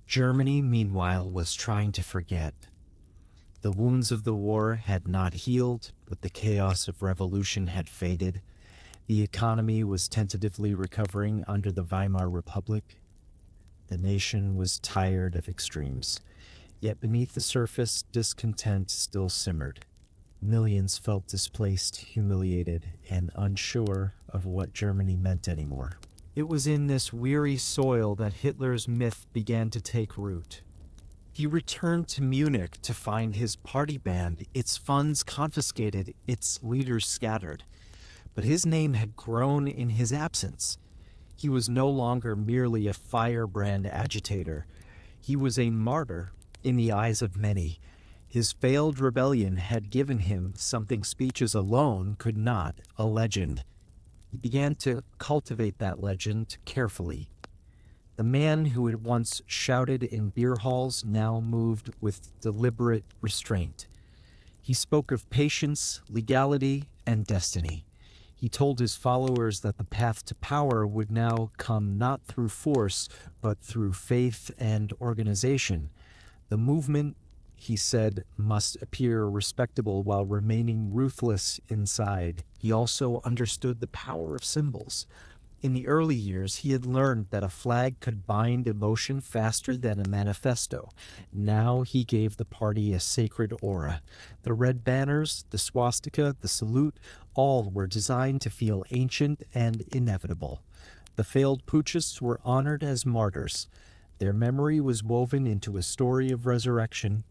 Germany, meanwhile, was trying to forget. The wounds of the war had not healed, but the chaos of revolution had faded. The economy was tentatively recovering under the Weimar Republic. The nation was tired of extremes. Yet beneath the surface, discontent still simmered. Millions felt displaced, humiliated, and unsure of what Germany meant anymore. It was in this weary soil that Hitler's myth began to take root. He returned to Munich to find his party banned, its funds confiscated, its leaders scattered. But his name had grown in his absence. He was no longer merely a firebrand agitator. He was a martyr in the eyes of many. His failed rebellion had given him something speeches alone could not, a legend. He began to cultivate that legend carefully. The man who had once shouted in beer halls now moved with deliberate restraint. He spoke of patience, legality, and destiny. He told his followers that the path to power would now come not through force, but through faith and organization. The movement, he said, must appear respectable while remaining ruthless inside. He also understood the power of symbols. In the early years, he had learned that a flag could bind emotion faster than a manifesto. Now he gave the party a sacred aura. The red banners, the swastika, the salute, all were designed to feel ancient and inevitable. The failed putschists were honored as martyrs. Their memory was woven into a story of resurrection.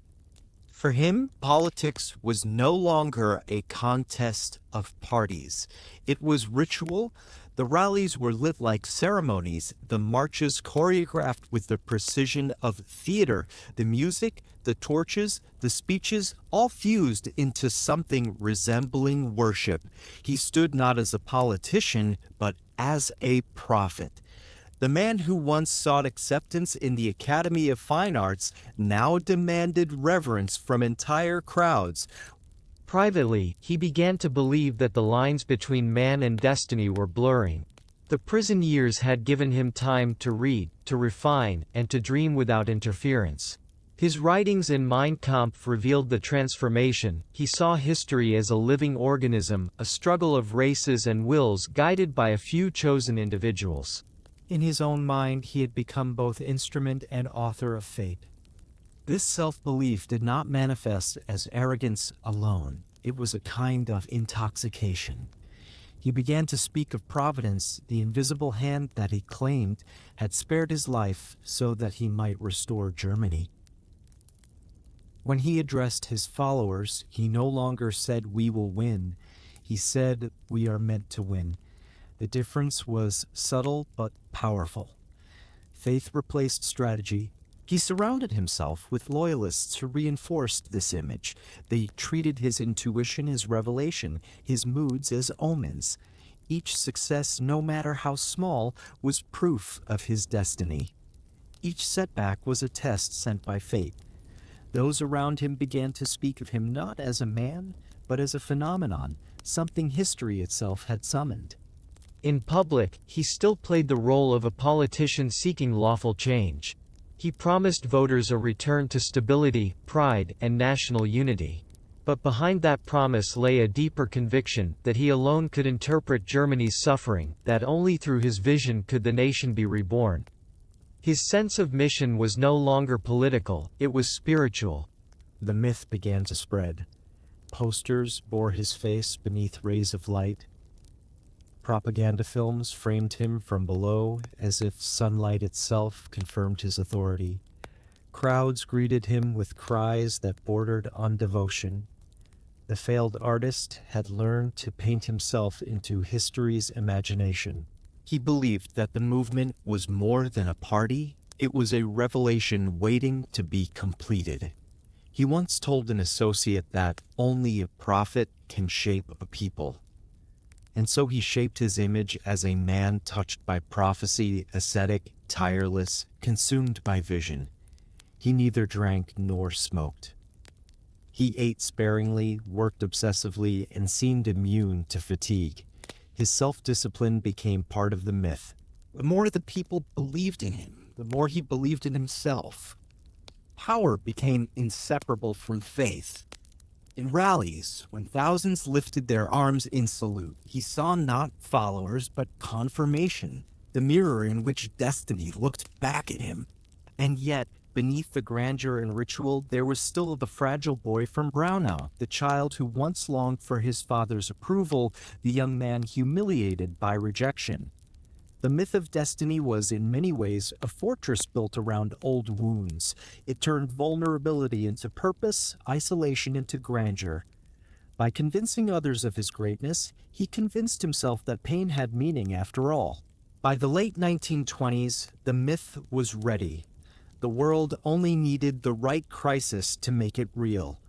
For him, politics was no longer a contest of parties. It was ritual. The rallies were lit like ceremonies, the marches choreographed with the precision of theater, the music, the torches, the speeches, all fused into something resembling worship. He stood not as a politician, but as a prophet. The man who once sought acceptance in the Academy of Fine Arts now demanded reverence from entire crowds. Privately, he began to believe that the lines between man and destiny were blurring. The prison years had given him time to read, to refine, and to dream without interference. His writings in Mein Kampf revealed the transformation. He saw history as a living organism, a struggle of races and wills guided by a few chosen individuals. In his own mind, he had become both instrument and author of fate. This self-belief did not manifest as arrogance alone. It was a kind of intoxication. He began to speak of providence, the invisible hand that he claimed had spared his life so that he might restore Germany. When he addressed his followers, he no longer said, "We will win." He said, "We are meant to win." The difference was subtle but powerful. Faith replaced strategy. He surrounded himself with loyalists who reinforced this image. They treated his intuition as revelation, his moods as omens. Each success, no matter how small, was proof of his destiny. Each setback was a test sent by fate. Those around him began to speak of him not as a man, but as a phenomenon, something history itself had summoned. In public, he still played the role of a politician seeking lawful change. He promised voters a return to stability, pride, and national unity. But behind that promise lay a deeper conviction that he alone could interpret Germany's suffering, that only through his vision could the nation be reborn. His sense of mission was no longer political, it was spiritual. The myth began to spread. Posters bore his face beneath rays of light. Propaganda films framed him from below as if sunlight itself confirmed his authority. Crowds greeted him with cries that bordered on devotion. The failed artist had learned to paint himself into history's imagination. He believed that the movement was more than a party, it was a revelation waiting to be completed. He once told an associate that only a prophet can shape a people. And so he shaped his image as a man touched by prophecy, ascetic, tireless, consumed by vision. He neither drank nor smoked. He ate sparingly, worked obsessively, and seemed immune to fatigue. His self-discipline became part of the myth. The more the people believed in him, the more he believed in himself. Power became inseparable from faith. In rallies, when thousands lifted their arms in salute, he saw not followers but confirmation, the mirror in which destiny looked back at him. And yet, beneath the grandeur and ritual, there was still the fragile boy from Braunau, the child who once longed for his father's approval, the young man humiliated by rejection. The myth of destiny was in many ways a fortress built around old wounds. It turned vulnerability into purpose, isolation into grandeur. By convincing others of his greatness, he convinced himself that pain had meaning after all. By the late 1920s, the myth was ready. The world only needed the right crisis to make it real.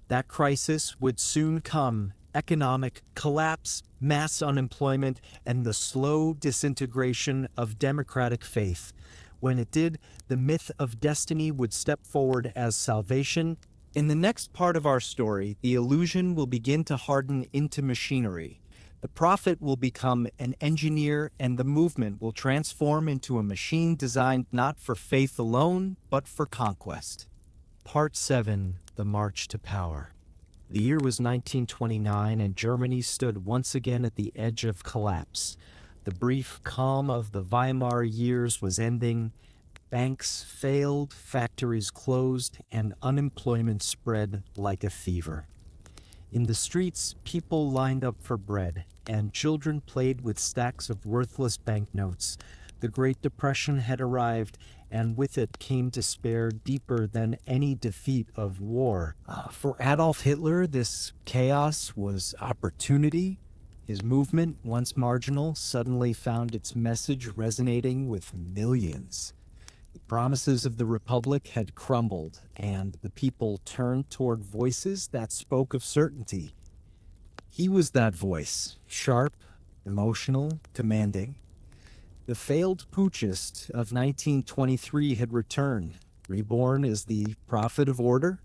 That crisis would soon come: economic collapse, mass unemployment, and the slow disintegration of democratic faith. When it did, the myth of destiny would step forward as salvation. In the next part of our story, the illusion will begin to harden into machinery. The prophet will become an engineer, and the movement will transform into a machine designed not for faith alone, but for conquest. Part 7: The March to Power. The year was 1929, and Germany stood once again at the edge of collapse. The brief calm of the Weimar years was ending. Banks failed, factories closed, and unemployment spread like a fever. In the streets, people lined up for bread, and children played with stacks of worthless banknotes. The Great Depression had arrived, and with it came despair deeper than any defeat of war. For Adolf Hitler, this chaos was opportunity. His movement, once marginal, suddenly found its message resonating with millions. The promises of the Republic had crumbled, and the people turned toward voices that spoke of certainty. He was that voice, sharp, emotional, commanding. The failed putschist of 1923 had returned, reborn as the prophet of order.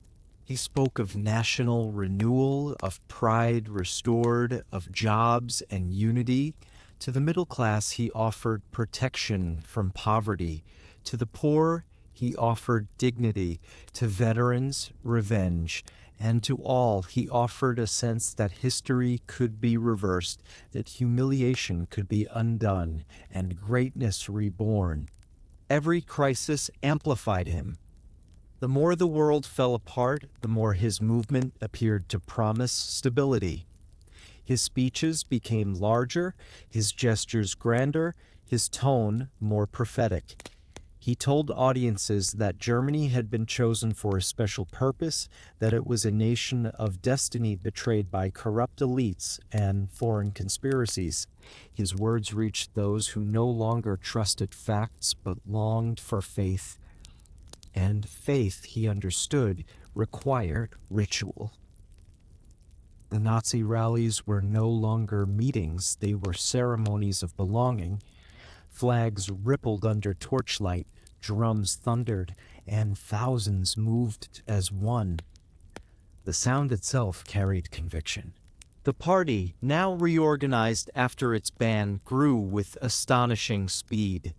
He spoke of national renewal, of pride restored, of jobs and unity. To the middle class, he offered protection from poverty. To the poor, he offered dignity. To veterans, revenge. And to all, he offered a sense that history could be reversed, that humiliation could be undone, and greatness reborn. Every crisis amplified him. The more the world fell apart, the more his movement appeared to promise stability. His speeches became larger, his gestures grander, his tone more prophetic. He told audiences that Germany had been chosen for a special purpose, that it was a nation of destiny betrayed by corrupt elites and foreign conspiracies. His words reached those who no longer trusted facts but longed for faith. And faith, he understood, required ritual. The Nazi rallies were no longer meetings, they were ceremonies of belonging. Flags rippled under torchlight, drums thundered, and thousands moved as one. The sound itself carried conviction. The party, now reorganized after its ban, grew with astonishing speed.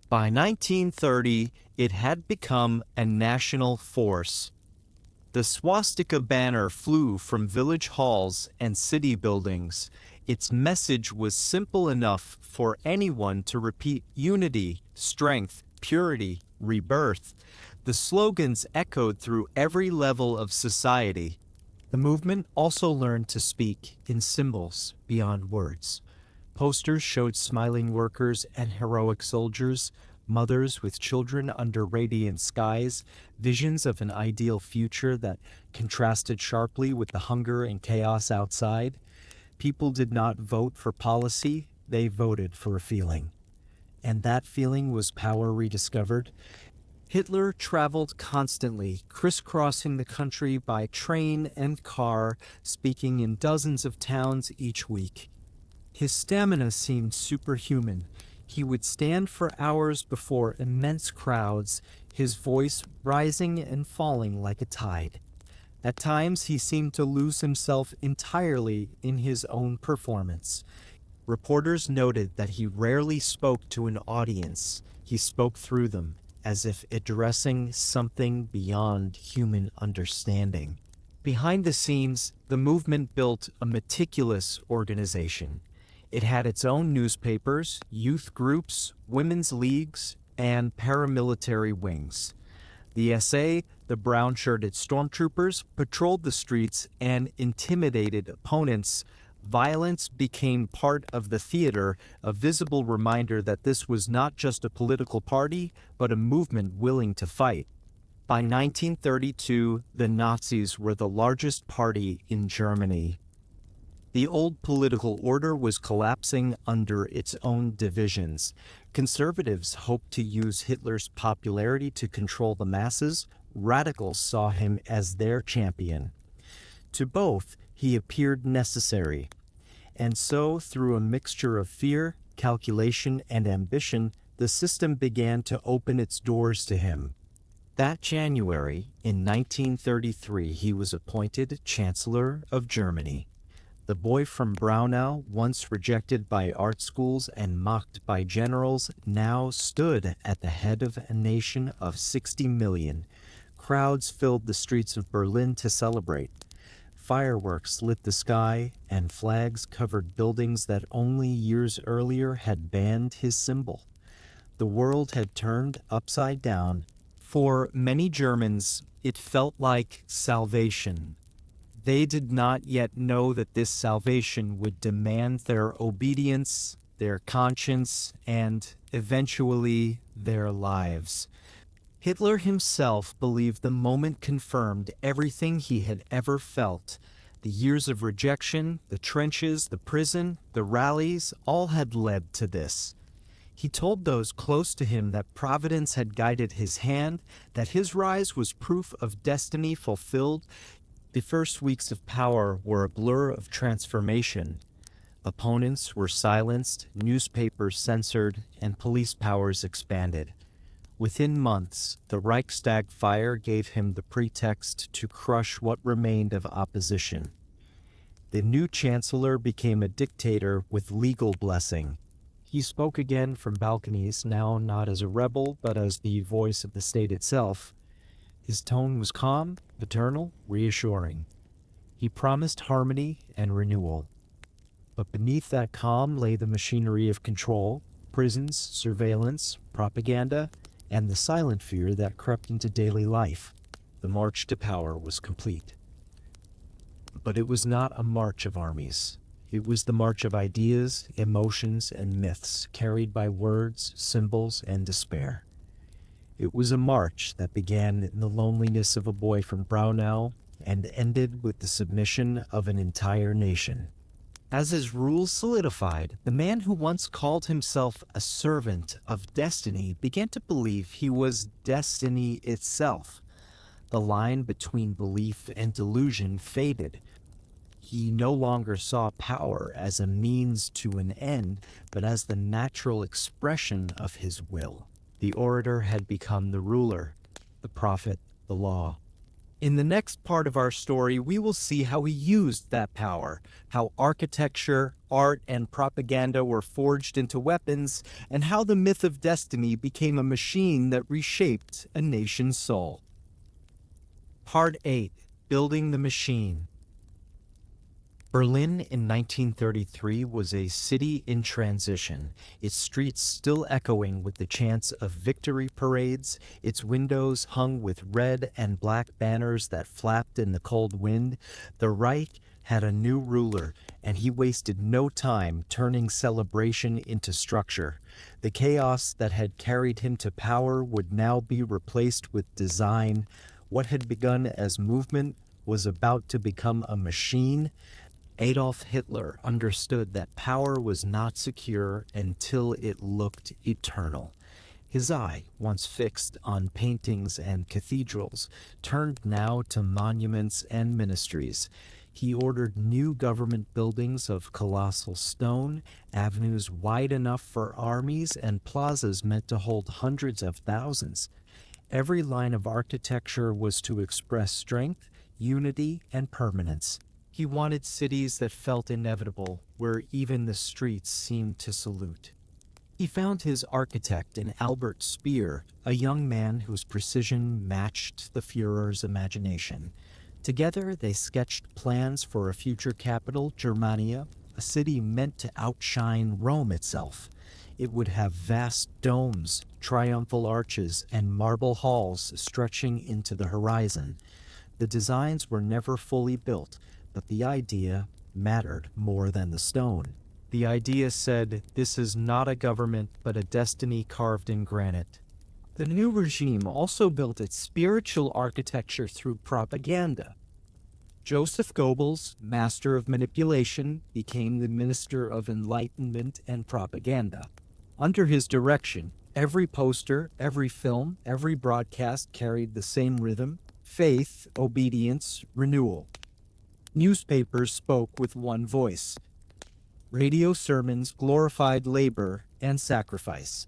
By 1930, it had become a national force. The swastika banner flew from village halls and city buildings. Its message was simple enough for anyone to repeat: unity, strength, purity, rebirth. The slogans echoed through every level of society. The movement also learned to speak in symbols beyond words. Posters showed smiling workers and heroic soldiers, mothers with children under radiant skies, visions of an ideal future that contrasted sharply with the hunger and chaos outside. People did not vote for policy, they voted for a feeling. And that feeling was power rediscovered. Hitler traveled constantly, crisscrossing the country by train and car, speaking in dozens of towns each week. His stamina seemed superhuman. He would stand for hours before immense crowds, his voice rising and falling like a tide. At times, he seemed to lose himself entirely in his own performance. Reporters noted that he rarely spoke to an audience. He spoke through them, as if addressing something beyond human understanding. Behind the scenes, the movement built a meticulous organization. It had its own newspapers, youth groups, women's leagues, and paramilitary wings. The SA, the brown-shirted stormtroopers, patrolled the streets and intimidated opponents. Violence became part of the theater, a visible reminder that this was not just a political party, but a movement willing to fight. By 1932, the Nazis were the largest party in Germany. The old political order was collapsing under its own divisions. Conservatives hoped to use Hitler's popularity to control the masses. Radicals saw him as their champion. To both, he appeared necessary. And so, through a mixture of fear, calculation, and ambition, the system began to open its doors to him. That January, in 1933, he was appointed Chancellor of Germany. The boy from Braunau, once rejected by art schools and mocked by generals, now stood at the head of a nation of 60 million. Crowds filled the streets of Berlin to celebrate. Fireworks lit the sky, and flags covered buildings that only years earlier had banned his symbol. The world had turned upside down. For many Germans, it felt like salvation. They did not yet know that this salvation would demand their obedience, their conscience, and eventually their lives. Hitler himself believed the moment confirmed everything he had ever felt. The years of rejection, the trenches, the prison, the rallies, all had led to this. He told those close to him that providence had guided his hand, that his rise was proof of destiny fulfilled. The first weeks of power were a blur of transformation. Opponents were silenced, newspapers censored, and police powers expanded. Within months, the Reichstag fire gave him the pretext to crush what remained of opposition. The new chancellor became a dictator with legal blessing. He spoke again from balconies, now not as a rebel, but as the voice of the state itself. His tone was calm, paternal, reassuring. He promised harmony and renewal. But beneath that calm lay the machinery of control, prisons, surveillance, propaganda, and the silent fear that crept into daily life. The march to power was complete. But it was not a march of armies. It was the march of ideas, emotions, and myths carried by words, symbols, and despair. It was a march that began in the loneliness of a boy from Braunau and ended with the submission of an entire nation. As his rule solidified, the man who once called himself a servant of destiny began to believe he was destiny itself. The line between belief and delusion faded. He no longer saw power as a means to an end, but as the natural expression of his will. The orator had become the ruler, the prophet, the law. In the next part of our story, we will see how he used that power, how architecture, art, and propaganda were forged into weapons, and how the myth of destiny became a machine that reshaped a nation's soul. Part 8. Building the Machine. Berlin in 1933 was a city in transition, its streets still echoing with the chants of victory parades, its windows hung with red and black banners that flapped in the cold wind. The Reich had a new ruler, and he wasted no time turning celebration into structure. The chaos that had carried him to power would now be replaced with design. What had begun as movement was about to become a machine. Adolf Hitler understood that power was not secure until it looked eternal. His eye, once fixed on paintings and cathedrals, turned now to monuments and ministries. He ordered new government buildings of colossal stone, avenues wide enough for armies, and plazas meant to hold hundreds of thousands. Every line of architecture was to express strength, unity, and permanence. He wanted cities that felt inevitable, where even the streets seemed to salute. He found his architect in Albert Speer, a young man whose precision matched the Führer's imagination. Together, they sketched plans for a future capital, Germania, a city meant to outshine Rome itself. It would have vast domes, triumphal arches, and marble halls stretching into the horizon. The designs were never fully built, but the idea mattered more than the stone. The idea said, "This is not a government, but a destiny carved in granite." The new regime also built its spiritual architecture through propaganda. Joseph Goebbels, master of manipulation, became the minister of enlightenment and propaganda. Under his direction, every poster, every film, every broadcast carried the same rhythm: faith, obedience, renewal. Newspapers spoke with one voice. Radio sermons glorified labor and sacrifice.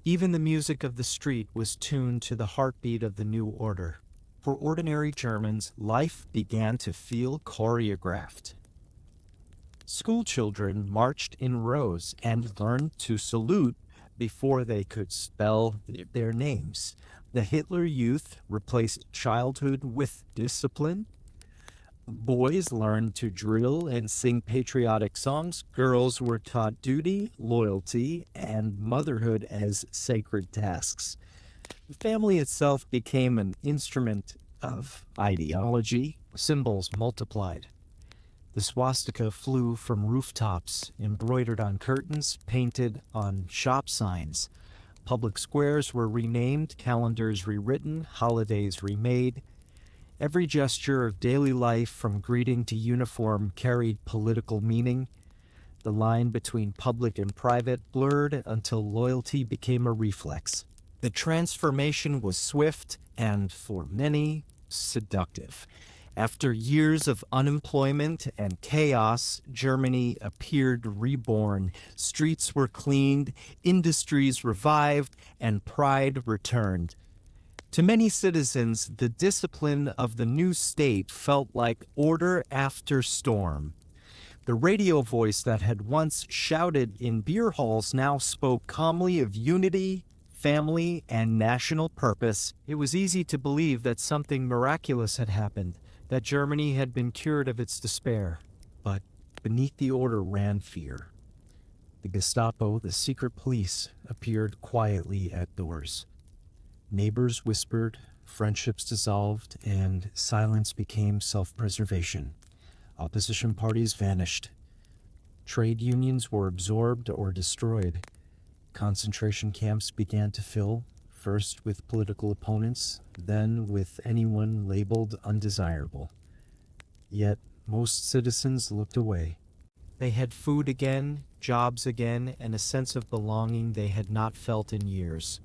Even the music of the street was tuned to the heartbeat of the new order. For ordinary Germans, life began to feel choreographed. Schoolchildren marched in rows and learned to salute before they could spell their names. The Hitler Youth replaced childhood with discipline. Boys learned to drill and sing patriotic songs. Girls were taught duty, loyalty, and motherhood as sacred tasks. The family itself became an instrument of ideology. Symbols multiplied. The swastika flew from rooftops, embroidered on curtains, painted on shop signs. Public squares were renamed, calendars rewritten, holidays remade. Every gesture of daily life, from greeting to uniform, carried political meaning. The line between public and private blurred until loyalty became a reflex. The transformation was swift and, for many, seductive. After years of unemployment and chaos, Germany appeared reborn. Streets were cleaned, industries revived, and pride returned. To many citizens, the discipline of the new state felt like order after storm. The radio voice that had once shouted in beer halls now spoke calmly of unity, family, and national purpose. It was easy to believe that something miraculous had happened, that Germany had been cured of its despair. But beneath the order ran fear. The Gestapo, the secret police, appeared quietly at doors. Neighbors whispered, friendships dissolved, and silence became self-preservation. Opposition parties vanished. Trade unions were absorbed or destroyed. Concentration camps began to fill, first with political opponents, then with anyone labeled undesirable. Yet most citizens looked away. They had food again, jobs again, and a sense of belonging they had not felt in years.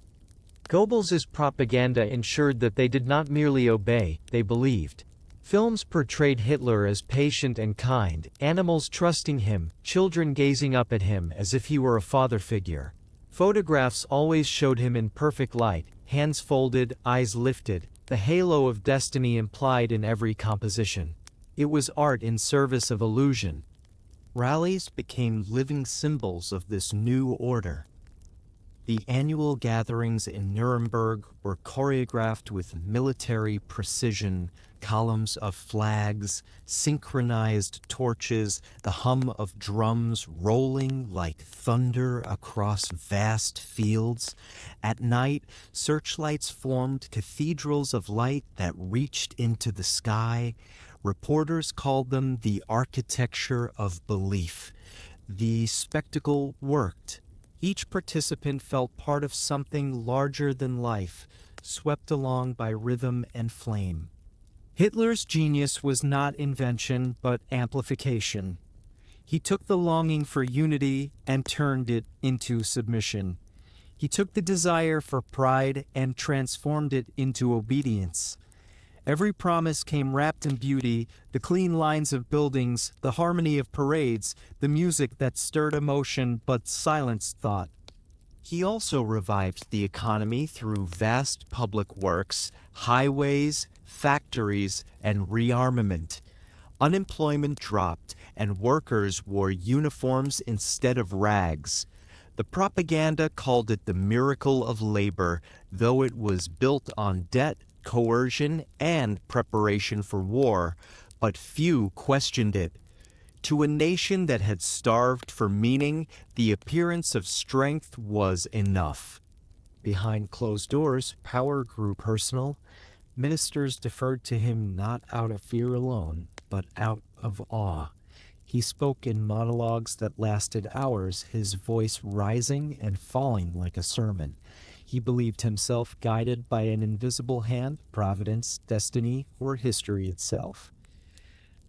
Goebbels's propaganda ensured that they did not merely obey, they believed. Films portrayed Hitler as patient and kind, animals trusting him, children gazing up at him as if he were a father figure. Photographs always showed him in perfect light, hands folded, eyes lifted, the halo of destiny implied in every composition. It was art in service of illusion. Rallies became living symbols of this new order. The annual gatherings in Nuremberg were choreographed with military precision, columns of flags, synchronized torches, the hum of drums rolling like thunder across vast fields. At night, searchlights formed cathedrals of light that reached into the sky. Reporters called them the architecture of belief. The spectacle worked. Each participant felt part of something larger than life, swept along by rhythm and flame. Hitler's genius was not invention, but amplification. He took the longing for unity and turned it into submission. He took the desire for pride and transformed it into obedience. Every promise came wrapped in beauty, the clean lines of buildings, the harmony of parades, the music that stirred emotion but silenced thought. He also revived the economy through vast public works, highways, factories, and rearmament. Unemployment dropped, and workers wore uniforms instead of rags. The propaganda called it the miracle of labor, though it was built on debt, coercion, and preparation for war, but few questioned it. To a nation that had starved for meaning, the appearance of strength was enough. Behind closed doors, power grew personal. Ministers deferred to him not out of fear alone, but out of awe. He spoke in monologues that lasted hours, his voice rising and falling like a sermon. He believed himself guided by an invisible hand, providence, destiny, or history itself.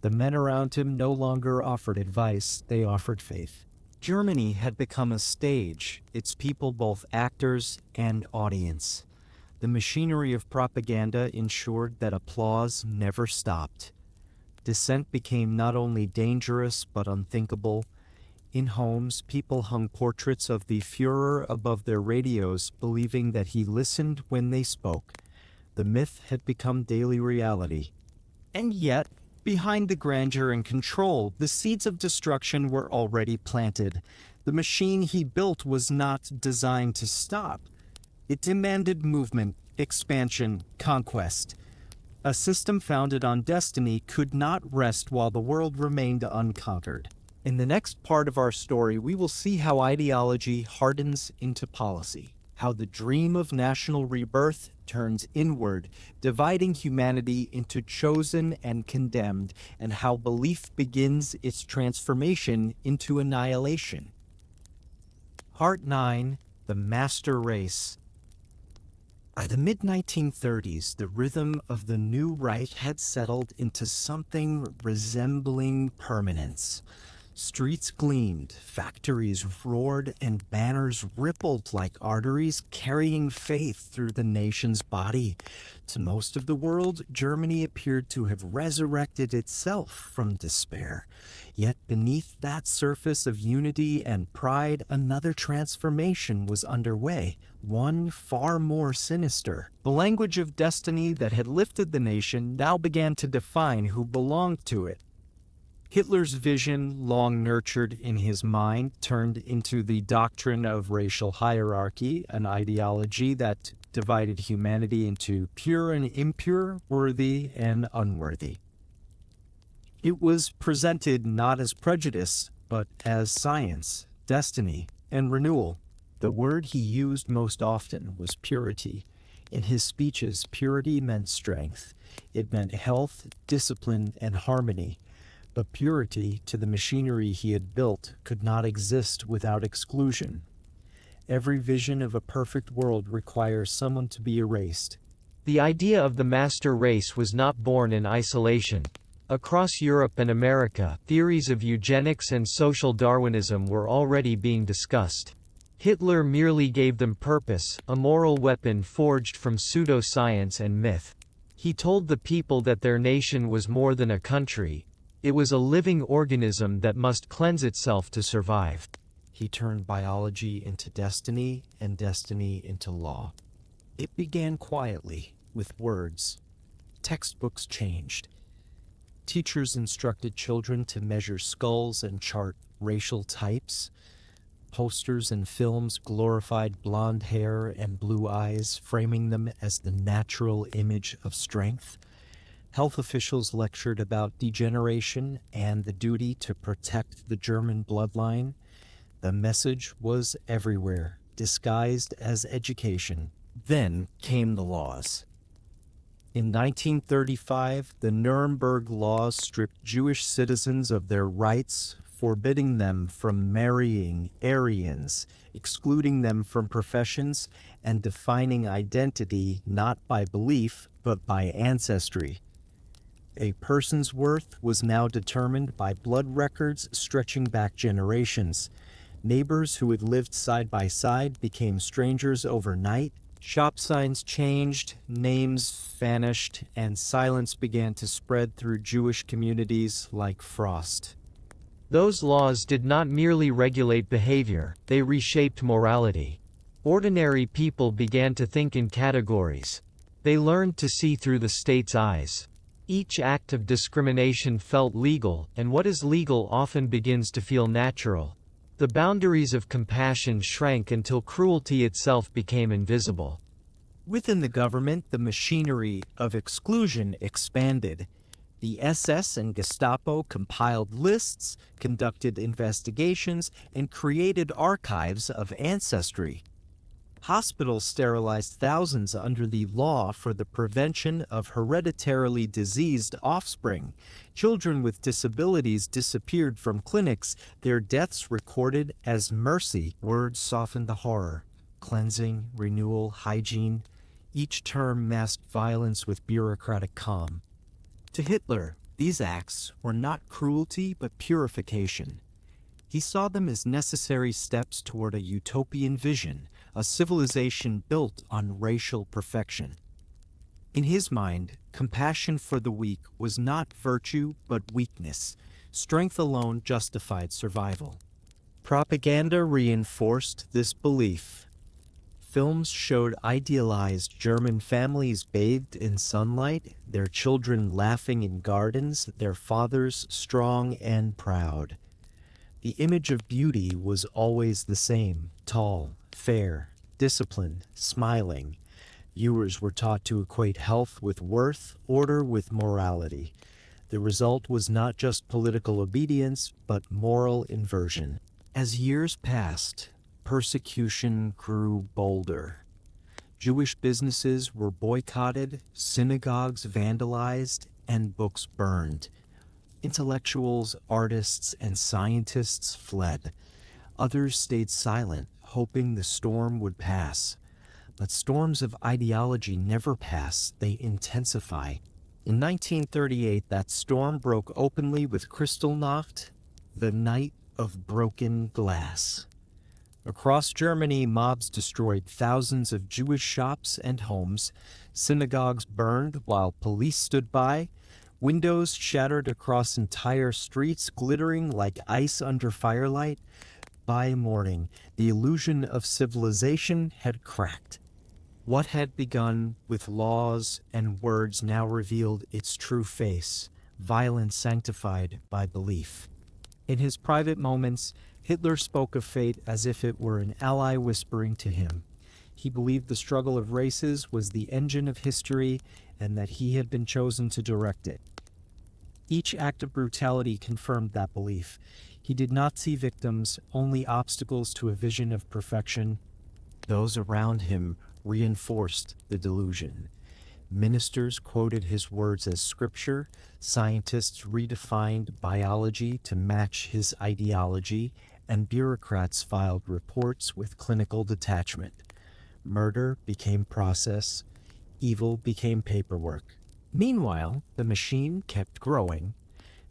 The men around him no longer offered advice, they offered faith. Germany had become a stage, its people both actors and audience. The machinery of propaganda ensured that applause never stopped. Dissent became not only dangerous but unthinkable. In homes, people hung portraits of the Führer above their radios, believing that he listened when they spoke. The myth had become daily reality. And yet, behind the grandeur and control, the seeds of destruction were already planted. The machine he built was not designed to stop. It demanded movement, expansion, conquest. A system founded on destiny could not rest while the world remained unconquered. In the next part of our story, we will see how ideology hardens into policy, how the dream of national rebirth turns inward, dividing humanity into chosen and condemned, and how belief begins its transformation into annihilation. Part 9, The Master Race. By the mid-1930s, the rhythm of the new right had settled into something resembling permanence. Streets gleamed, factories roared, and banners rippled like arteries carrying faith through the nation's body. To most of the world, Germany appeared to have resurrected itself from despair. Yet beneath that surface of unity and pride, another transformation was underway, one far more sinister. The language of destiny that had lifted the nation now began to define who belonged to it. Hitler's vision, long nurtured in his mind, turned into the doctrine of racial hierarchy, an ideology that divided humanity into pure and impure, worthy and unworthy. It was presented not as prejudice, but as science, destiny, and renewal. The word he used most often was purity. In his speeches, purity meant strength. It meant health, discipline, and harmony. But purity, to the machinery he had built, could not exist without exclusion. Every vision of a perfect world requires someone to be erased. The idea of the master race was not born in isolation. Across Europe and America, theories of eugenics and social Darwinism were already being discussed. Hitler merely gave them purpose, a moral weapon forged from pseudoscience and myth. He told the people that their nation was more than a country. It was a living organism that must cleanse itself to survive. He turned biology into destiny and destiny into law. It began quietly, with words. Textbooks changed. Teachers instructed children to measure skulls and chart racial types. Posters and films glorified blonde hair and blue eyes, framing them as the natural image of strength. Health officials lectured about degeneration and the duty to protect the German bloodline. The message was everywhere, disguised as education. Then came the laws. In 1935, the Nuremberg laws stripped Jewish citizens of their rights, forbidding them from marrying Aryans, excluding them from professions, and defining identity not by belief but by ancestry. A person's worth was now determined by blood records stretching back generations. Neighbors who had lived side by side became strangers overnight. Shop signs changed, names vanished, and silence began to spread through Jewish communities like frost. Those laws did not merely regulate behavior, they reshaped morality. Ordinary people began to think in categories. They learned to see through the state's eyes. Each act of discrimination felt legal, and what is legal often begins to feel natural. The boundaries of compassion shrank until cruelty itself became invisible. Within the government, the machinery of exclusion expanded. The SS and Gestapo compiled lists, conducted investigations, and created archives of ancestry. Hospitals sterilized thousands under the law for the prevention of hereditarily diseased offspring. Children with disabilities disappeared from clinics, their deaths recorded as mercy. Words softened the horror. Cleansing, renewal, hygiene. Each term masked violence with bureaucratic calm. To Hitler, these acts were not cruelty but purification. He saw them as necessary steps toward a utopian vision, a civilization built on racial perfection. In his mind, compassion for the weak was not virtue but weakness. Strength alone justified survival. Propaganda reinforced this belief. Films showed idealized German families bathed in sunlight, their children laughing in gardens, their fathers strong and proud. The image of beauty was always the same: tall, fair, disciplined, smiling. Viewers were taught to equate health with worth, order with morality. The result was not just political obedience, but moral inversion. As years passed, persecution grew bolder. Jewish businesses were boycotted, synagogues vandalized, and books burned. Intellectuals, artists, and scientists fled. Others stayed silent, hoping the storm would pass. But storms of ideology never pass, they intensify. In 1938, that storm broke openly with Kristallnacht, the night of broken glass. Across Germany, mobs destroyed thousands of Jewish shops and homes. Synagogues burned while police stood by. Windows shattered across entire streets, glittering like ice under firelight. By morning, the illusion of civilization had cracked. What had begun with laws and words now revealed its true face: violence sanctified by belief. In his private moments, Hitler spoke of fate as if it were an ally whispering to him. He believed the struggle of races was the engine of history and that he had been chosen to direct it. Each act of brutality confirmed that belief. He did not see victims, only obstacles to a vision of perfection. Those around him reinforced the delusion. Ministers quoted his words as scripture, scientists redefined biology to match his ideology, and bureaucrats filed reports with clinical detachment. Murder became process, evil became paperwork. Meanwhile, the machine kept growing.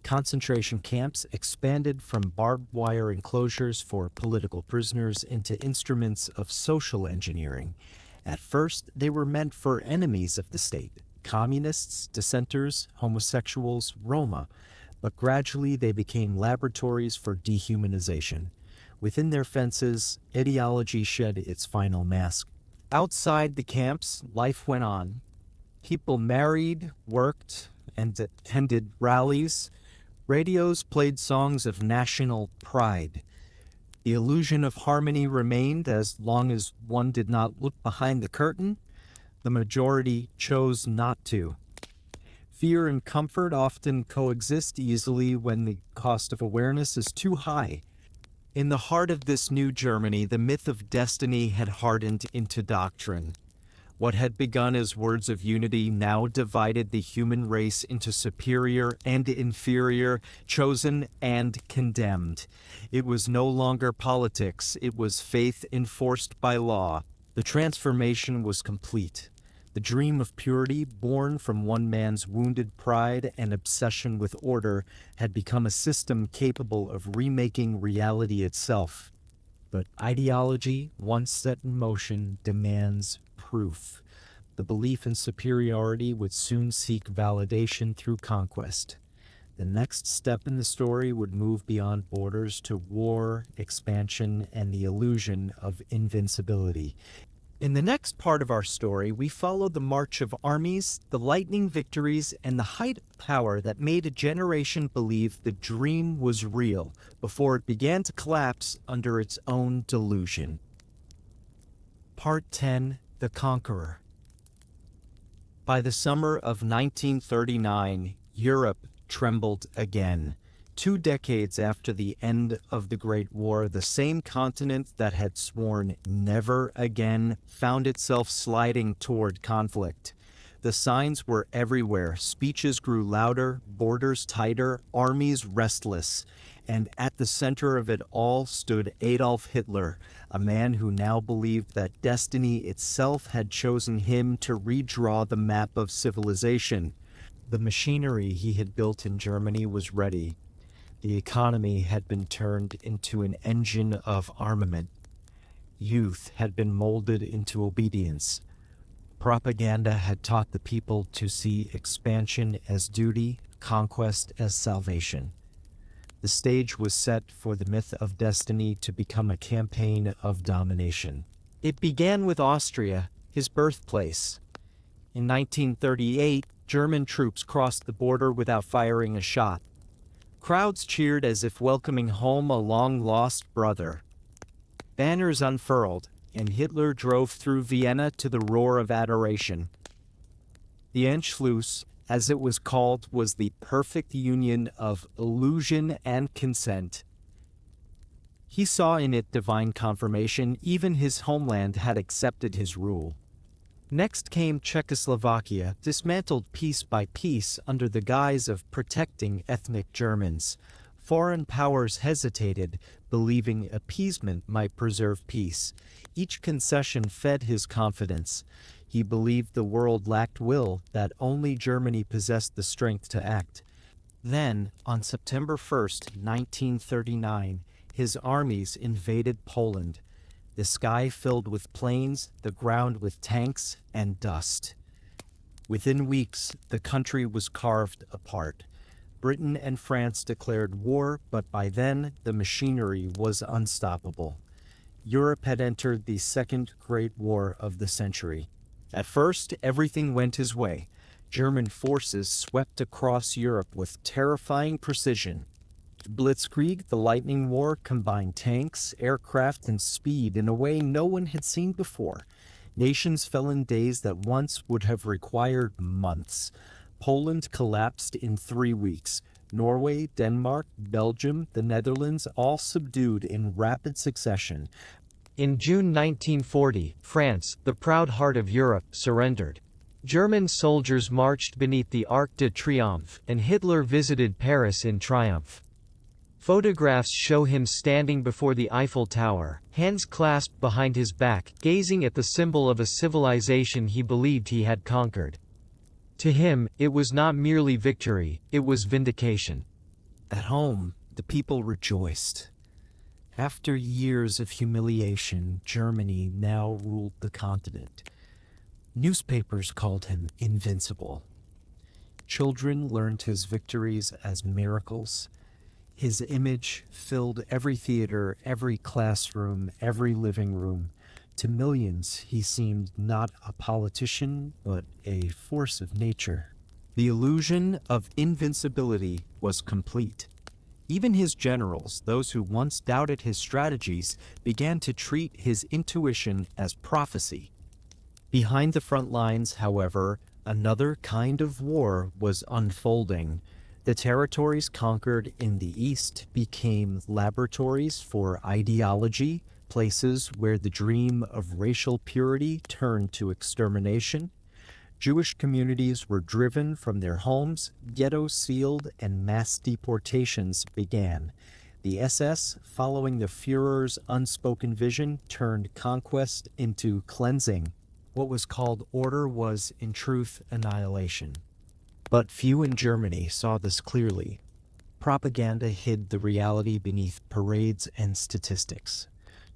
Concentration camps expanded from barbed wire enclosures for political prisoners into instruments of social engineering. At first, they were meant for enemies of the state: communists, dissenters, homosexuals, Roma. But gradually they became laboratories for dehumanization. Within their fences, ideology shed its final mask. Outside the camps, life went on. People married, worked, and attended rallies. Radios played songs of national pride. The illusion of harmony remained as long as one did not look behind the curtain. The majority chose not to. Fear and comfort often coexist easily when the cost of awareness is too high. In the heart of this new Germany, the myth of destiny had hardened into doctrine. What had begun as words of unity now divided the human race into superior and inferior, chosen and condemned. It was no longer politics, it was faith enforced by law. The transformation was complete. The dream of purity, born from one man's wounded pride and obsession with order, had become a system capable of remaking reality itself. But ideology, once set in motion, demands proof. The belief in superiority would soon seek validation through conquest. The next step in the story would move beyond borders to war, expansion, and the illusion of invincibility. In the next part of our story, we follow the march of armies, the lightning victories, and the height of power that made a generation believe the dream was real before it began to collapse under its own delusion. Part 10: The Conqueror. By the summer of 1939, Europe trembled again. 2 decades after the end of the Great War, the same continent that had sworn never again found itself sliding toward conflict. The signs were everywhere. Speeches grew louder, borders tighter, armies restless. And at the center of it all stood Adolf Hitler, a man who now believed that destiny itself had chosen him to redraw the map of civilization. The machinery he had built in Germany was ready. The economy had been turned into an engine of armament. Youth had been molded into obedience. Propaganda had taught the people to see expansion as duty, conquest as salvation. The stage was set for the myth of destiny to become a campaign of domination. It began with Austria, his birthplace. In 1938, German troops crossed the border without firing a shot. Crowds cheered as if welcoming home a long-lost brother. Banners unfurled, and Hitler drove through Vienna to the roar of adoration. The Anschluss, as it was called, was the perfect union of illusion and consent. He saw in it divine confirmation. Even his homeland had accepted his rule. Next came Czechoslovakia, dismantled piece by piece under the guise of protecting ethnic Germans. Foreign powers hesitated, believing appeasement might preserve peace. Each concession fed his confidence. He believed the world lacked will, that only Germany possessed the strength to act. Then, on September 1st, 1939, his armies invaded Poland. The sky filled with planes, the ground with tanks and dust. Within weeks, the country was carved apart. Britain and France declared war, but by then, the machinery was unstoppable. Europe had entered the Second Great War of the century. At first, everything went his way. German forces swept across Europe with terrifying precision. Blitzkrieg, the Lightning War, combined tanks, aircraft, and speed in a way no one had seen before. Nations fell in days that once would have required months. Poland collapsed in 3 weeks. Norway, Denmark, Belgium, the Netherlands, all subdued in rapid succession. In June 1940, France, the proud heart of Europe, surrendered. German soldiers marched beneath the Arc de Triomphe, and Hitler visited Paris in triumph. Photographs show him standing before the Eiffel Tower, hands clasped behind his back, gazing at the symbol of a civilization he believed he had conquered. To him, it was not merely victory, it was vindication. At home, the people rejoiced. After years of humiliation, Germany now ruled the continent. Newspapers called him invincible. Children learned his victories as miracles. His image filled every theater, every classroom, every living room. To millions, he seemed not a politician, but a force of nature. The illusion of invincibility was complete. Even his generals, those who once doubted his strategies, began to treat his intuition as prophecy. Behind the front lines, however, another kind of war was unfolding. The territories conquered in the East became laboratories for ideology, places where the dream of racial purity turned to extermination. Jewish communities were driven from their homes, ghettos sealed, and mass deportations began. The SS, following the Führer's unspoken vision, turned conquest into cleansing. What was called order was, in truth, annihilation. But few in Germany saw this clearly. Propaganda hid the reality beneath parades and statistics.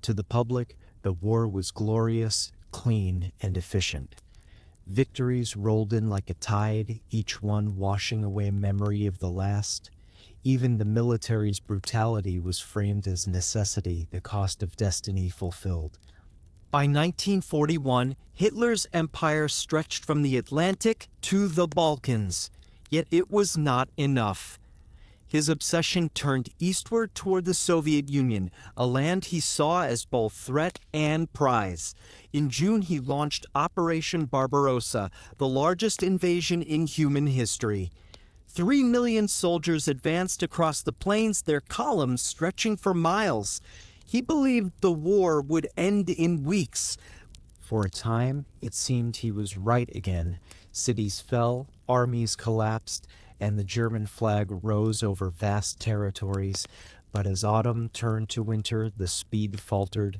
To the public, the war was glorious, clean, and efficient. Victories rolled in like a tide, each one washing away memory of the last. Even the military's brutality was framed as necessity, the cost of destiny fulfilled. By 1941, Hitler's empire stretched from the Atlantic to the Balkans. Yet it was not enough. His obsession turned eastward toward the Soviet Union, a land he saw as both threat and prize. In June, he launched Operation Barbarossa, the largest invasion in human history. 3 million soldiers advanced across the plains, their columns stretching for miles. He believed the war would end in weeks. For a time, it seemed he was right again. Cities fell, armies collapsed, and the German flag rose over vast territories. But as autumn turned to winter, the speed faltered.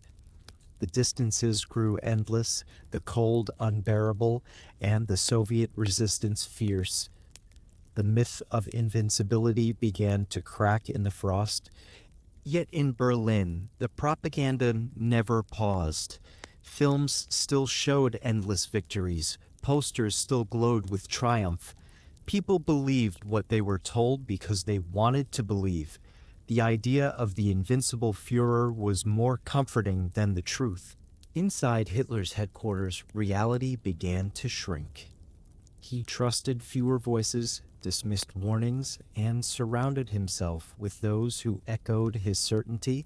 The distances grew endless, the cold unbearable, and the Soviet resistance fierce. The myth of invincibility began to crack in the frost. Yet in Berlin, the propaganda never paused. Films still showed endless victories. Posters still glowed with triumph. People believed what they were told because they wanted to believe. The idea of the invincible Führer was more comforting than the truth. Inside Hitler's headquarters, reality began to shrink. He trusted fewer voices, dismissed warnings, and surrounded himself with those who echoed his certainty.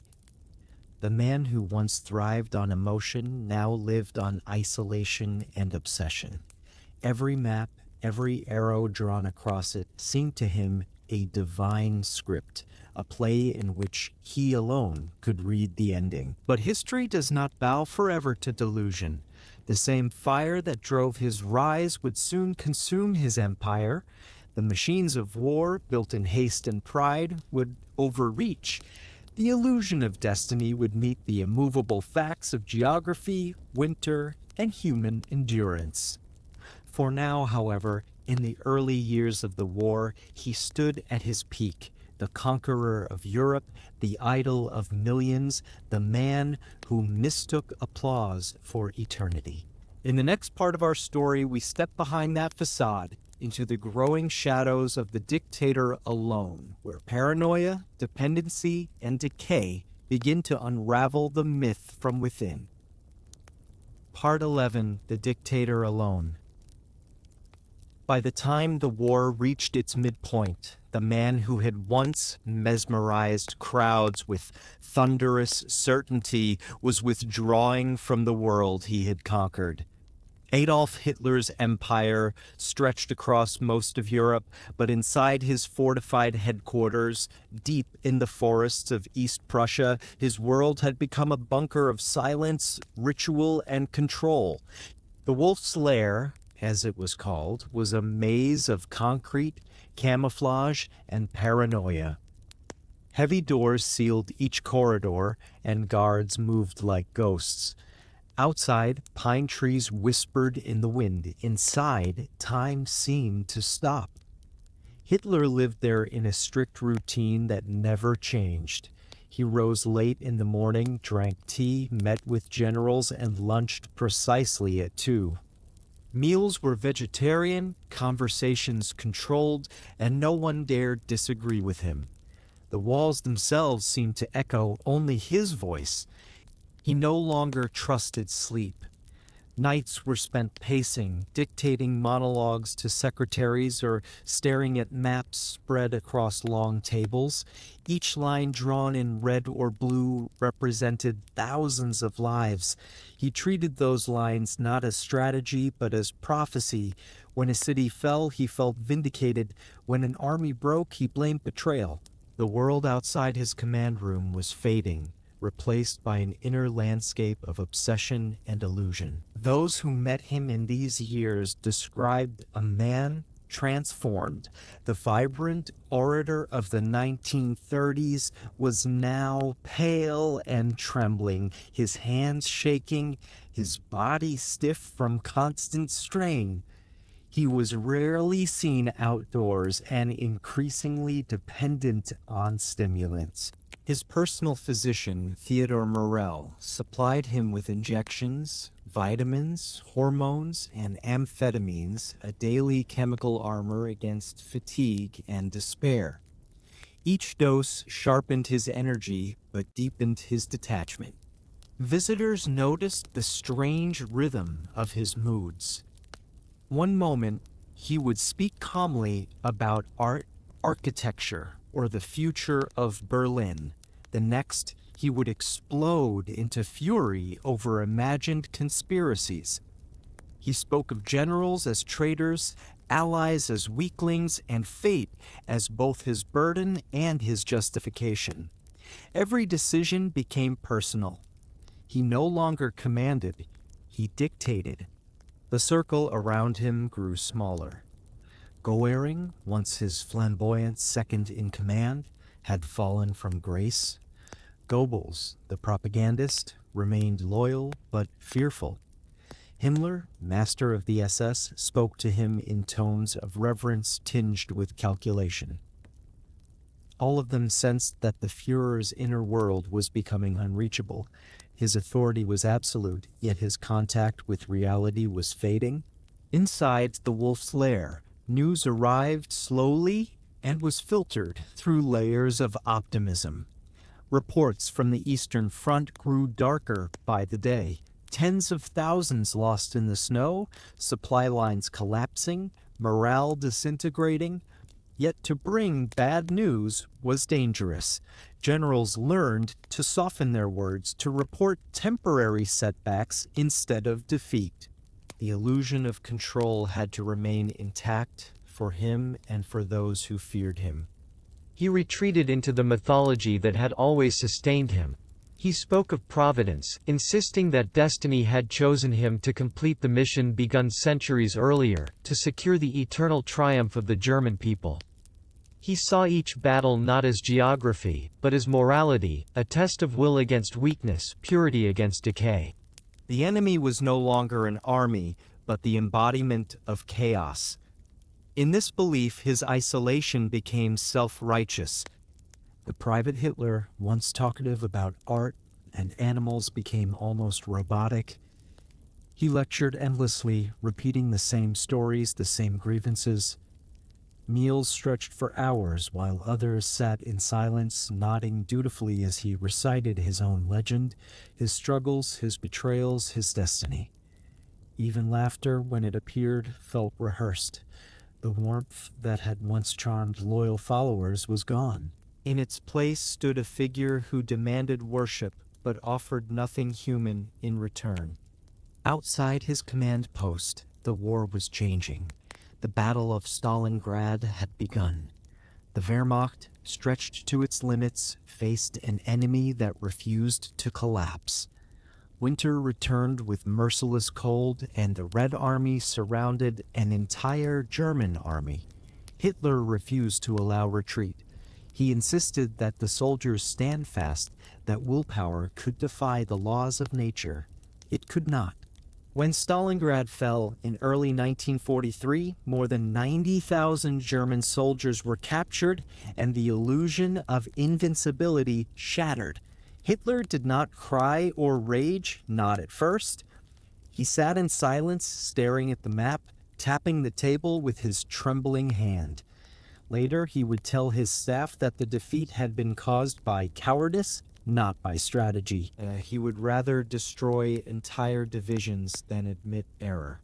The man who once thrived on emotion now lived on isolation and obsession. Every map, every arrow drawn across it seemed to him a divine script, a play in which he alone could read the ending. But history does not bow forever to delusion. The same fire that drove his rise would soon consume his empire. The machines of war, built in haste and pride, would overreach. The illusion of destiny would meet the immovable facts of geography, winter, and human endurance. For now, however, in the early years of the war, he stood at his peak, the conqueror of Europe, the idol of millions, the man who mistook applause for eternity. In the next part of our story, we step behind that facade into the growing shadows of the dictator alone, where paranoia, dependency, and decay begin to unravel the myth from within. Part 11, The Dictator Alone. By the time the war reached its midpoint, the man who had once mesmerized crowds with thunderous certainty was withdrawing from the world he had conquered. Adolf Hitler's empire stretched across most of Europe, but inside his fortified headquarters, deep in the forests of East Prussia, his world had become a bunker of silence, ritual, and control. The Wolf's Lair, as it was called, was a maze of concrete, camouflage, and paranoia. Heavy doors sealed each corridor, and guards moved like ghosts. Outside, pine trees whispered in the wind. Inside, time seemed to stop. Hitler lived there in a strict routine that never changed. He rose late in the morning, drank tea, met with generals, and lunched precisely at 2. Meals were vegetarian, conversations controlled, and no one dared disagree with him. The walls themselves seemed to echo only his voice. He no longer trusted sleep. Nights were spent pacing, dictating monologues to secretaries or staring at maps spread across long tables. Each line drawn in red or blue represented thousands of lives. He treated those lines not as strategy but as prophecy. When a city fell, he felt vindicated. When an army broke, he blamed betrayal. The world outside his command room was fading. replaced by an inner landscape of obsession and illusion. Those who met him in these years described a man transformed. The vibrant orator of the 1930s was now pale and trembling, his hands shaking, his body stiff from constant strain. He was rarely seen outdoors and increasingly dependent on stimulants. His personal physician, Theodor Morel, supplied him with injections, vitamins, hormones, and amphetamines, a daily chemical armor against fatigue and despair. Each dose sharpened his energy but deepened his detachment. Visitors noticed the strange rhythm of his moods. One moment, he would speak calmly about art, architecture, or the future of Berlin. The next, he would explode into fury over imagined conspiracies. He spoke of generals as traitors, allies as weaklings, and fate as both his burden and his justification. Every decision became personal. He no longer commanded, he dictated. The circle around him grew smaller. Goering, once his flamboyant second in command, had fallen from grace. Goebbels, the propagandist, remained loyal but fearful. Himmler, master of the SS, spoke to him in tones of reverence tinged with calculation. All of them sensed that the Führer's inner world was becoming unreachable. His authority was absolute, yet his contact with reality was fading. Inside the wolf's lair, news arrived slowly and was filtered through layers of optimism. Reports from the Eastern Front grew darker by the day. Tens of thousands lost in the snow, supply lines collapsing, morale disintegrating. Yet to bring bad news was dangerous. Generals learned to soften their words, to report temporary setbacks instead of defeat. The illusion of control had to remain intact for him and for those who feared him. He retreated into the mythology that had always sustained him. He spoke of providence, insisting that destiny had chosen him to complete the mission begun centuries earlier, to secure the eternal triumph of the German people. He saw each battle not as geography, but as morality, a test of will against weakness, purity against decay. The enemy was no longer an army, but the embodiment of chaos. In this belief, his isolation became self-righteous. The private Hitler, once talkative about art and animals, became almost robotic. He lectured endlessly, repeating the same stories, the same grievances. Meals stretched for hours while others sat in silence, nodding dutifully as he recited his own legend, his struggles, his betrayals, his destiny. Even laughter, when it appeared, felt rehearsed. The warmth that had once charmed loyal followers was gone. In its place stood a figure who demanded worship but offered nothing human in return. Outside his command post, the war was changing. The Battle of Stalingrad had begun. The Wehrmacht, stretched to its limits, faced an enemy that refused to collapse. Winter returned with merciless cold, and the Red Army surrounded an entire German army. Hitler refused to allow retreat. He insisted that the soldiers stand fast, that willpower could defy the laws of nature. It could not. When Stalingrad fell in early 1943, more than 90,000 German soldiers were captured, and the illusion of invincibility shattered. Hitler did not cry or rage, not at first. He sat in silence, staring at the map, tapping the table with his trembling hand. Later, he would tell his staff that the defeat had been caused by cowardice, not by strategy. He would rather destroy entire divisions than admit error.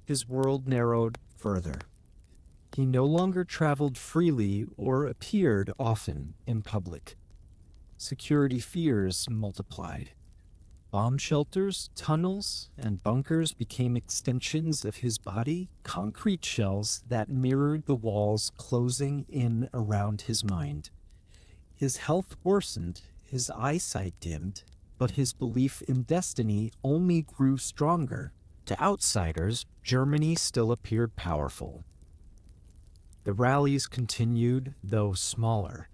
His world narrowed further. He no longer traveled freely or appeared often in public. Security fears multiplied. Bomb shelters, tunnels, and bunkers became extensions of his body, concrete shells that mirrored the walls closing in around his mind. His health worsened, his eyesight dimmed, but his belief in destiny only grew stronger. To outsiders, Germany still appeared powerful. The rallies continued, though smaller.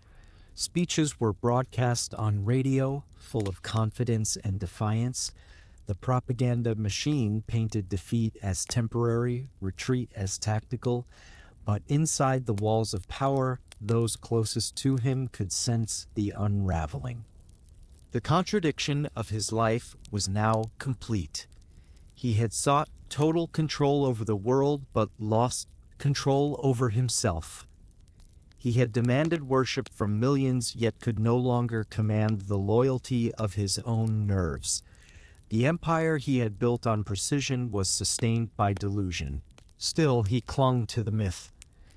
Speeches were broadcast on radio, full of confidence and defiance. The propaganda machine painted defeat as temporary, retreat as tactical, but inside the walls of power, those closest to him could sense the unraveling. The contradiction of his life was now complete. He had sought total control over the world, but lost control over himself. He had demanded worship from millions, yet could no longer command the loyalty of his own nerves. The empire he had built on precision was sustained by delusion. Still, he clung to the myth.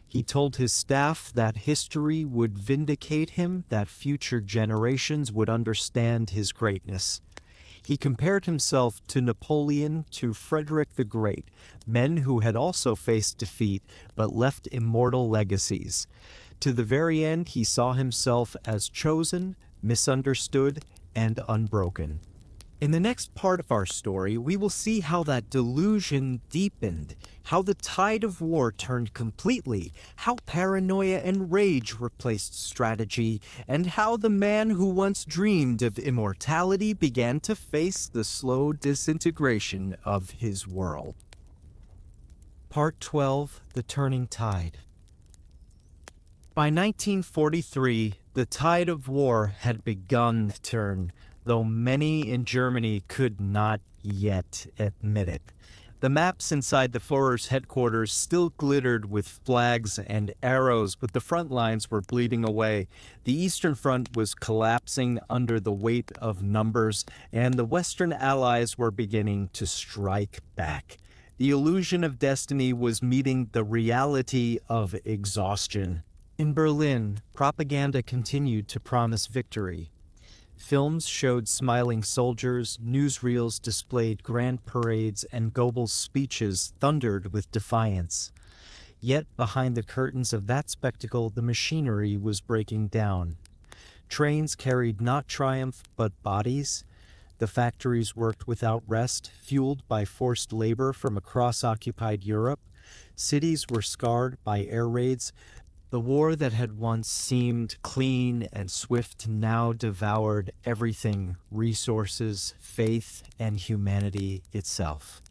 He told his staff that history would vindicate him, that future generations would understand his greatness. He compared himself to Napoleon, to Frederick the Great, men who had also faced defeat but left immortal legacies. To the very end, he saw himself as chosen, misunderstood, and unbroken. In the next part of our story, we will see how that delusion deepened, how the tide of war turned completely, how paranoia and rage replaced strategy, and how the man who once dreamed of immortality began to face the slow disintegration of his world. Part 12: The Turning Tide. By 1943, the tide of war had begun to turn, though many in Germany could not yet admit it. The maps inside the Führer's headquarters still glittered with flags and arrows, but the front lines were bleeding away. The Eastern Front was collapsing under the weight of numbers, and the Western Allies were beginning to strike back. The illusion of destiny was meeting the reality of exhaustion. In Berlin, propaganda continued to promise victory. Films showed smiling soldiers, newsreels displayed grand parades, and Goebbels' speeches thundered with defiance. Yet behind the curtains of that spectacle, the machinery was breaking down. Trains carried not triumph, but bodies. The factories worked without rest, fueled by forced labor from across occupied Europe. Cities were scarred by air raids. The war that had once seemed clean and swift now devoured everything: resources, faith, and humanity itself.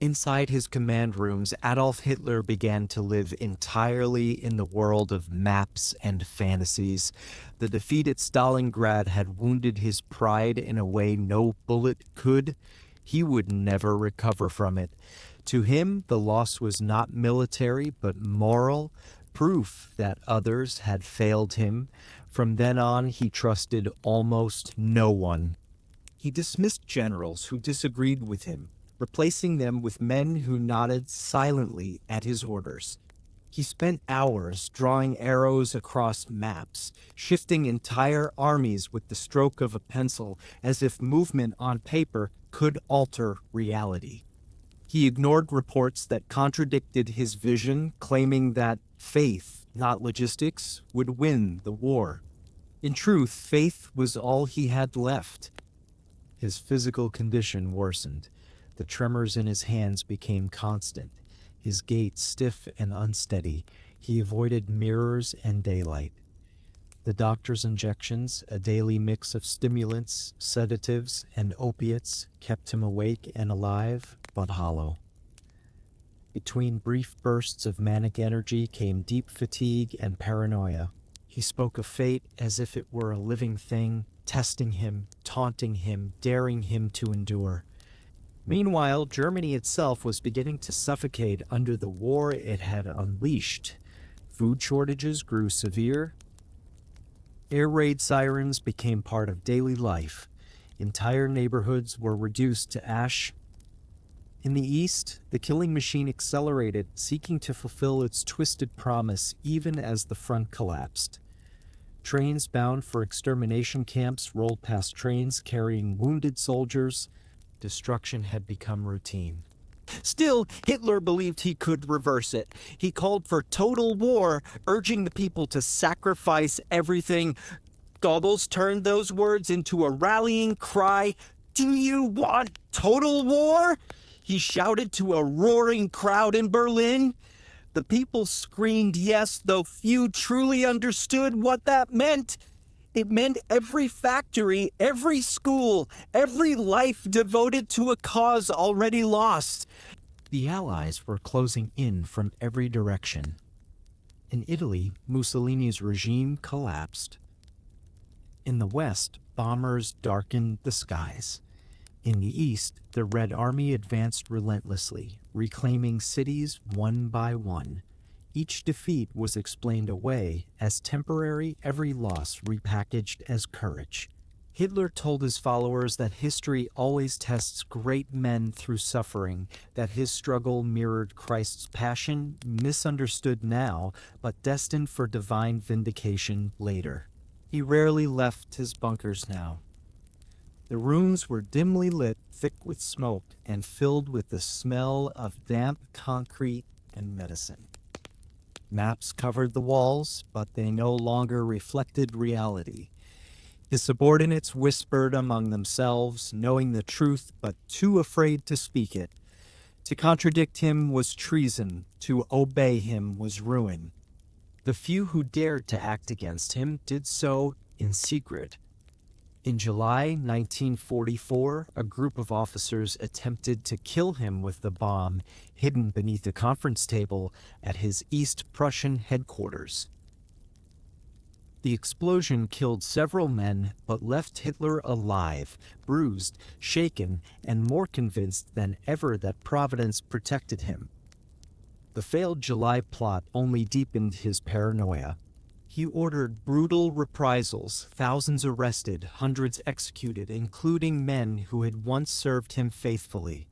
Inside his command rooms, Adolf Hitler began to live entirely in the world of maps and fantasies. The defeat at Stalingrad had wounded his pride in a way no bullet could. He would never recover from it. To him, the loss was not military, but moral, proof that others had failed him. From then on, he trusted almost no one. He dismissed generals who disagreed with him, replacing them with men who nodded silently at his orders. He spent hours drawing arrows across maps, shifting entire armies with the stroke of a pencil, as if movement on paper could alter reality. He ignored reports that contradicted his vision, claiming that faith, not logistics, would win the war. In truth, faith was all he had left. His physical condition worsened. The tremors in his hands became constant, his gait stiff and unsteady. He avoided mirrors and daylight. The doctor's injections, a daily mix of stimulants, sedatives, and opiates, kept him awake and alive, but hollow. Between brief bursts of manic energy came deep fatigue and paranoia. He spoke of fate as if it were a living thing, testing him, taunting him, daring him to endure. Meanwhile, Germany itself was beginning to suffocate under the war it had unleashed. Food shortages grew severe. Air raid sirens became part of daily life. Entire neighborhoods were reduced to ash. In the east, the killing machine accelerated, seeking to fulfill its twisted promise even as the front collapsed. Trains bound for extermination camps rolled past trains carrying wounded soldiers. Destruction had become routine. Still, Hitler believed he could reverse it. He called for total war, urging the people to sacrifice everything. Goebbels turned those words into a rallying cry. Do you want total war? He shouted to a roaring crowd in Berlin. The people screamed yes, though few truly understood what that meant. It meant every factory, every school, every life devoted to a cause already lost. The Allies were closing in from every direction. In Italy, Mussolini's regime collapsed. In the West, bombers darkened the skies. In the East, the Red Army advanced relentlessly, reclaiming cities one by one. Each defeat was explained away as temporary, every loss repackaged as courage. Hitler told his followers that history always tests great men through suffering, that his struggle mirrored Christ's passion, misunderstood now, but destined for divine vindication later. He rarely left his bunkers now. The rooms were dimly lit, thick with smoke, and filled with the smell of damp concrete and medicine. Maps covered the walls, but they no longer reflected reality. His subordinates whispered among themselves, knowing the truth but too afraid to speak it. To contradict him was treason, to obey him was ruin. The few who dared to act against him did so in secret. In July 1944, a group of officers attempted to kill him with the bomb hidden beneath a conference table at his East Prussian headquarters. The explosion killed several men but left Hitler alive, bruised, shaken, and more convinced than ever that Providence protected him. The failed July plot only deepened his paranoia. He ordered brutal reprisals, thousands arrested, hundreds executed, including men who had once served him faithfully.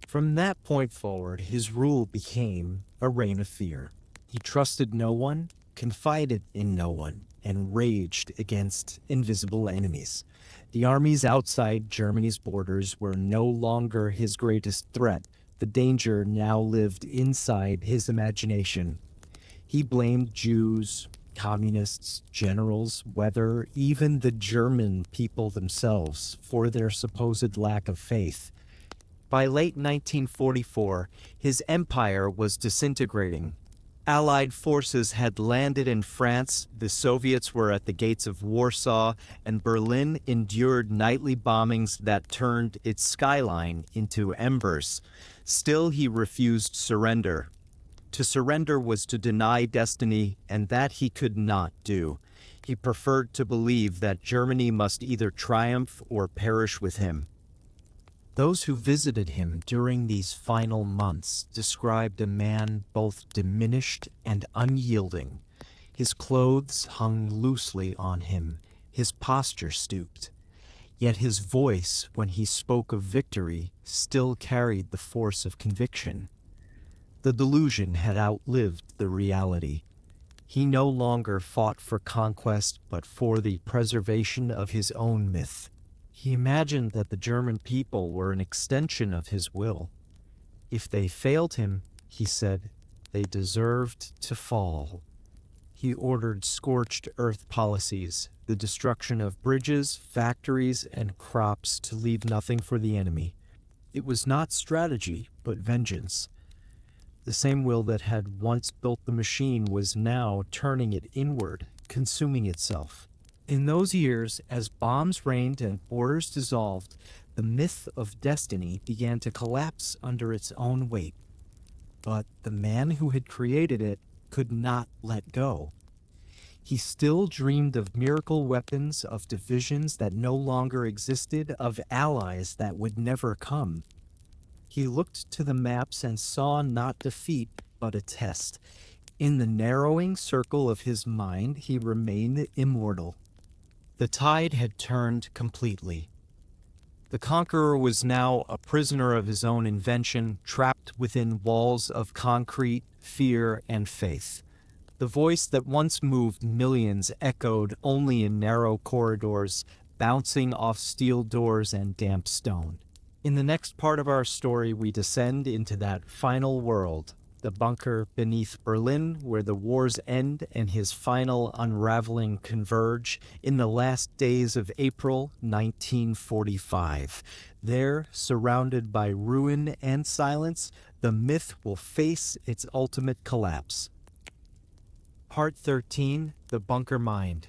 From that point forward, his rule became a reign of fear. He trusted no one, confided in no one, and raged against invisible enemies. The armies outside Germany's borders were no longer his greatest threat. The danger now lived inside his imagination. He blamed Jews, communists, generals, weather, even the German people themselves for their supposed lack of faith. By late 1944, his empire was disintegrating. Allied forces had landed in France, the Soviets were at the gates of Warsaw, and Berlin endured nightly bombings that turned its skyline into embers. Still, he refused surrender. To surrender was to deny destiny, and that he could not do. He preferred to believe that Germany must either triumph or perish with him. Those who visited him during these final months described a man both diminished and unyielding. His clothes hung loosely on him, his posture stooped. Yet his voice, when he spoke of victory, still carried the force of conviction. The delusion had outlived the reality. He no longer fought for conquest, but for the preservation of his own myth. He imagined that the German people were an extension of his will. If they failed him, he said, they deserved to fall. He ordered scorched earth policies, the destruction of bridges, factories, and crops to leave nothing for the enemy. It was not strategy, but vengeance. The same will that had once built the machine was now turning it inward, consuming itself. In those years, as bombs rained and borders dissolved, the myth of destiny began to collapse under its own weight. But the man who had created it could not let go. He still dreamed of miracle weapons, of divisions that no longer existed, of allies that would never come. He looked to the maps and saw not defeat, but a test. In the narrowing circle of his mind, he remained immortal. The tide had turned completely. The Conqueror was now a prisoner of his own invention, trapped within walls of concrete, fear, and faith. The voice that once moved millions echoed only in narrow corridors, bouncing off steel doors and damp stone. In the next part of our story, we descend into that final world, the bunker beneath Berlin, where the wars end and his final unraveling converge in the last days of April 1945. There, surrounded by ruin and silence, the myth will face its ultimate collapse. Part 13, The Bunker Mind.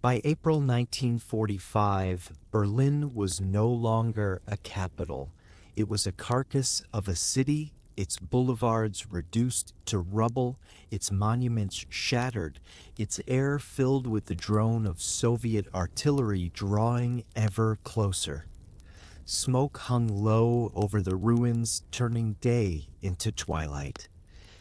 By April 1945, Berlin was no longer a capital. It was a carcass of a city, its boulevards reduced to rubble, its monuments shattered, its air filled with the drone of Soviet artillery drawing ever closer. Smoke hung low over the ruins, turning day into twilight.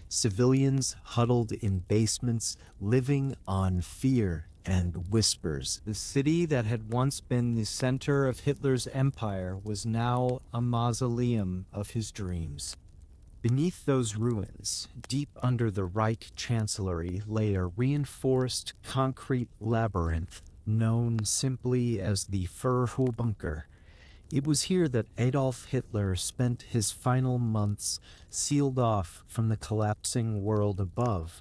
Civilians huddled in basements, living on fear and whispers. The city that had once been the center of Hitler's empire was now a mausoleum of his dreams. Beneath those ruins, deep under the Reich Chancellery, lay a reinforced concrete labyrinth known simply as the Führer bunker. It was here that Adolf Hitler spent his final months, sealed off from the collapsing world above.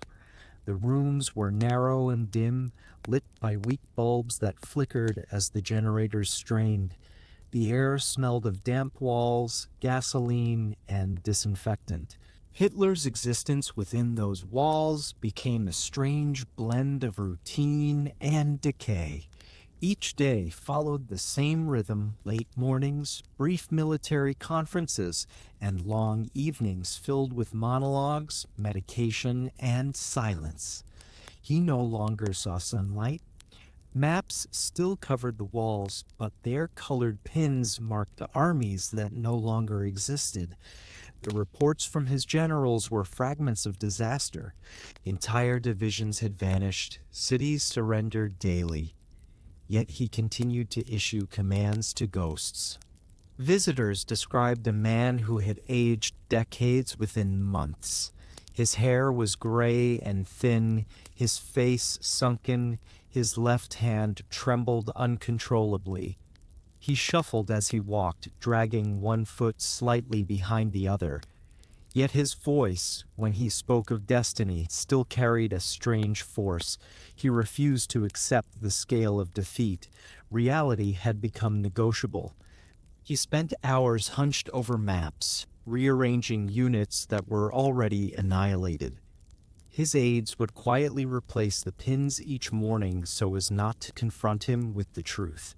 The rooms were narrow and dim, lit by weak bulbs that flickered as the generators strained. The air smelled of damp walls, gasoline, and disinfectant. Hitler's existence within those walls became a strange blend of routine and decay. Each day followed the same rhythm: late mornings, brief military conferences, and long evenings filled with monologues, medication, and silence. He no longer saw sunlight. Maps still covered the walls, but their colored pins marked armies that no longer existed. The reports from his generals were fragments of disaster. Entire divisions had vanished, cities surrendered daily. Yet he continued to issue commands to ghosts. Visitors described a man who had aged decades within months. His hair was gray and thin, his face sunken, his left hand trembled uncontrollably. He shuffled as he walked, dragging one foot slightly behind the other. Yet his voice, when he spoke of destiny, still carried a strange force. He refused to accept the scale of defeat. Reality had become negotiable. He spent hours hunched over maps, rearranging units that were already annihilated. His aides would quietly replace the pins each morning so as not to confront him with the truth.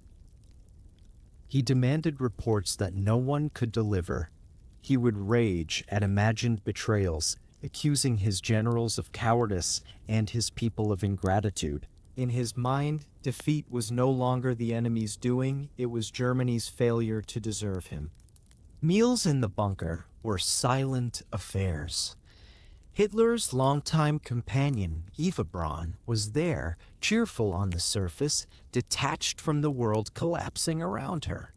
He demanded reports that no one could deliver. He would rage at imagined betrayals, accusing his generals of cowardice and his people of ingratitude. In his mind, defeat was no longer the enemy's doing, it was Germany's failure to deserve him. Meals in the bunker were silent affairs. Hitler's longtime companion, Eva Braun, was there, cheerful on the surface, detached from the world collapsing around her.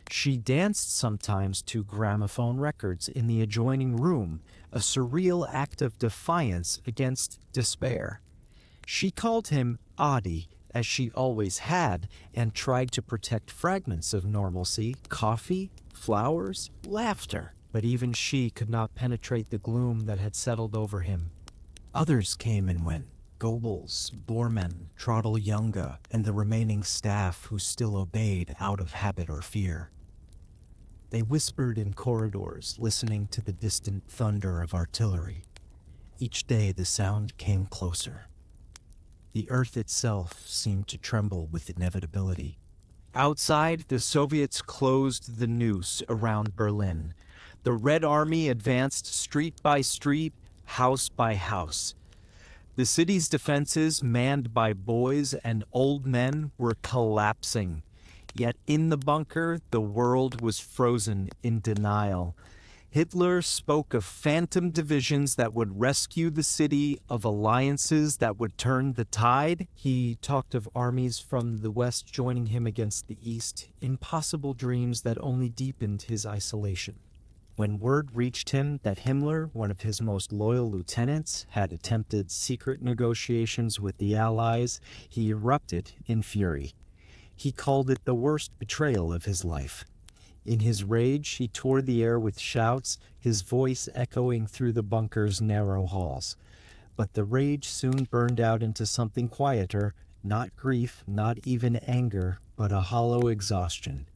She danced sometimes to gramophone records in the adjoining room, a surreal act of defiance against despair. She called him Adi, as she always had, and tried to protect fragments of normalcy: coffee, flowers, laughter. But even she could not penetrate the gloom that had settled over him. Others came and went: Goebbels, Bormann, Trottel-Junge, and the remaining staff who still obeyed out of habit or fear. They whispered in corridors, listening to the distant thunder of artillery. Each day the sound came closer. The earth itself seemed to tremble with inevitability. Outside, the Soviets closed the noose around Berlin. The Red Army advanced street by street, house by house. The city's defenses, manned by boys and old men, were collapsing. Yet in the bunker, the world was frozen in denial. Hitler spoke of phantom divisions that would rescue the city, of alliances that would turn the tide. He talked of armies from the west joining him against the east, impossible dreams that only deepened his isolation. When word reached him that Himmler, one of his most loyal lieutenants, had attempted secret negotiations with the Allies, he erupted in fury. He called it the worst betrayal of his life. In his rage, he tore the air with shouts, his voice echoing through the bunker's narrow halls. But the rage soon burned out into something quieter, not grief, not even anger, but a hollow exhaustion.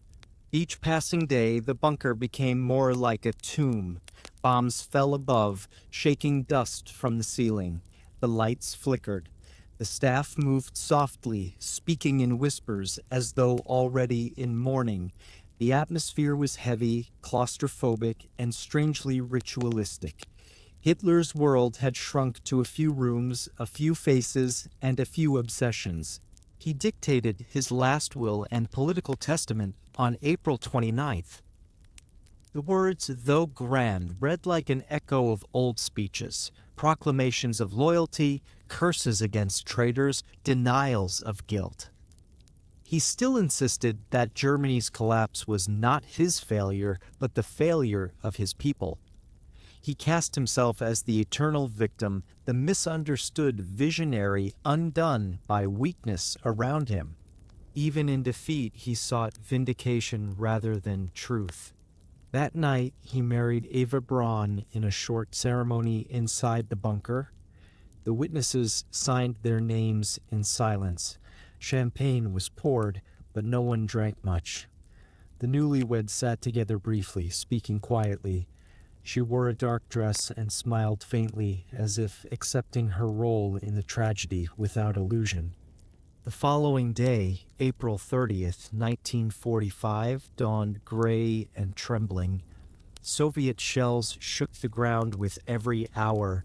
Each passing day, the bunker became more like a tomb. Bombs fell above, shaking dust from the ceiling. The lights flickered. The staff moved softly, speaking in whispers as though already in mourning. The atmosphere was heavy, claustrophobic, and strangely ritualistic. Hitler's world had shrunk to a few rooms, a few faces, and a few obsessions. He dictated his last will and political testament on April 29th. The words, though grand, read like an echo of old speeches, proclamations of loyalty, curses against traitors, denials of guilt. He still insisted that Germany's collapse was not his failure, but the failure of his people. He cast himself as the eternal victim, the misunderstood visionary undone by weakness around him. Even in defeat, he sought vindication rather than truth. That night, he married Eva Braun in a short ceremony inside the bunker. The witnesses signed their names in silence. Champagne was poured, but no one drank much. The newlyweds sat together briefly, speaking quietly. She wore a dark dress and smiled faintly, as if accepting her role in the tragedy without illusion. The following day, April 30th, 1945, dawned gray and trembling. Soviet shells shook the ground with every hour.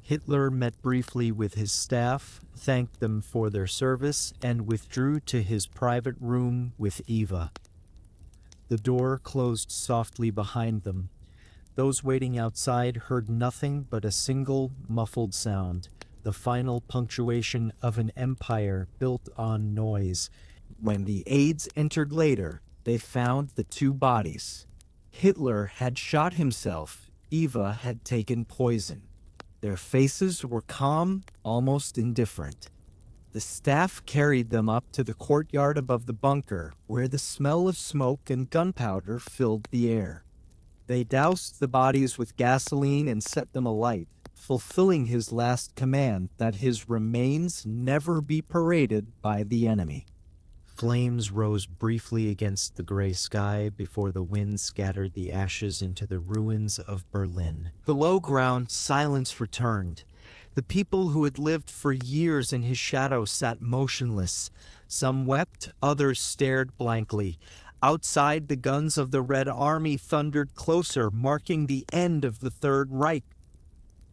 Hitler met briefly with his staff, thanked them for their service, and withdrew to his private room with Eva. The door closed softly behind them. Those waiting outside heard nothing but a single muffled sound, the final punctuation of an empire built on noise. When the aides entered later, they found the two bodies. Hitler had shot himself. Eva had taken poison. Their faces were calm, almost indifferent. The staff carried them up to the courtyard above the bunker, where the smell of smoke and gunpowder filled the air. They doused the bodies with gasoline and set them alight, fulfilling his last command that his remains never be paraded by the enemy. Flames rose briefly against the gray sky before the wind scattered the ashes into the ruins of Berlin. Below ground, silence returned. The people who had lived for years in his shadow sat motionless. Some wept, others stared blankly. Outside, the guns of the Red Army thundered closer, marking the end of the Third Reich.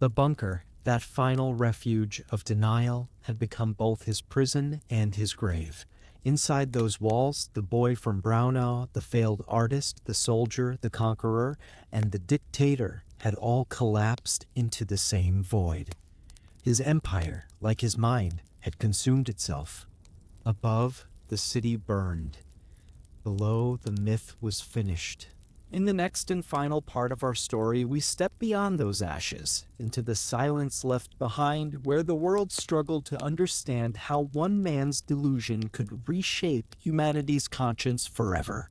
The bunker, that final refuge of denial, had become both his prison and his grave. Inside those walls, the boy from Braunau, the failed artist, the soldier, the conqueror, and the dictator had all collapsed into the same void. His empire, like his mind, had consumed itself. Above, the city burned. Below, the myth was finished. In the next and final part of our story, we step beyond those ashes, into the silence left behind, where the world struggled to understand how one man's delusion could reshape humanity's conscience forever.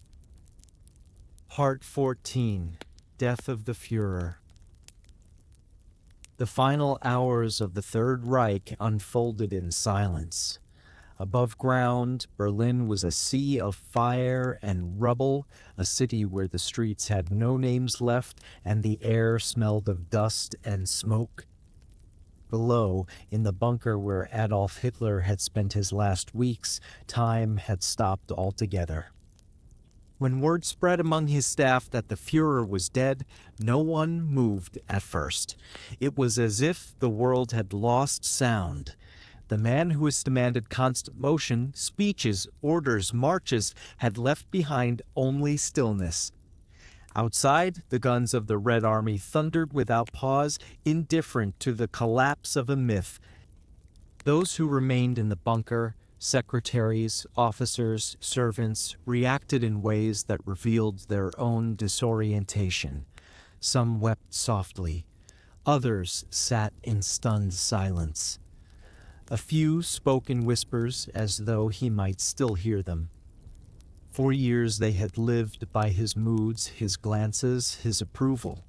Part 14. Death of the Führer. The final hours of the Third Reich unfolded in silence. Above ground, Berlin was a sea of fire and rubble, a city where the streets had no names left and the air smelled of dust and smoke. Below, in the bunker where Adolf Hitler had spent his last weeks, time had stopped altogether. When word spread among his staff that the Führer was dead, no one moved at first. It was as if the world had lost sound. The man who has demanded constant motion, speeches, orders, marches, had left behind only stillness. Outside, the guns of the Red Army thundered without pause, indifferent to the collapse of a myth. Those who remained in the bunker, secretaries, officers, servants, reacted in ways that revealed their own disorientation. Some wept softly. Others sat in stunned silence. A few spoke in whispers as though he might still hear them. For years they had lived by his moods, his glances, his approval.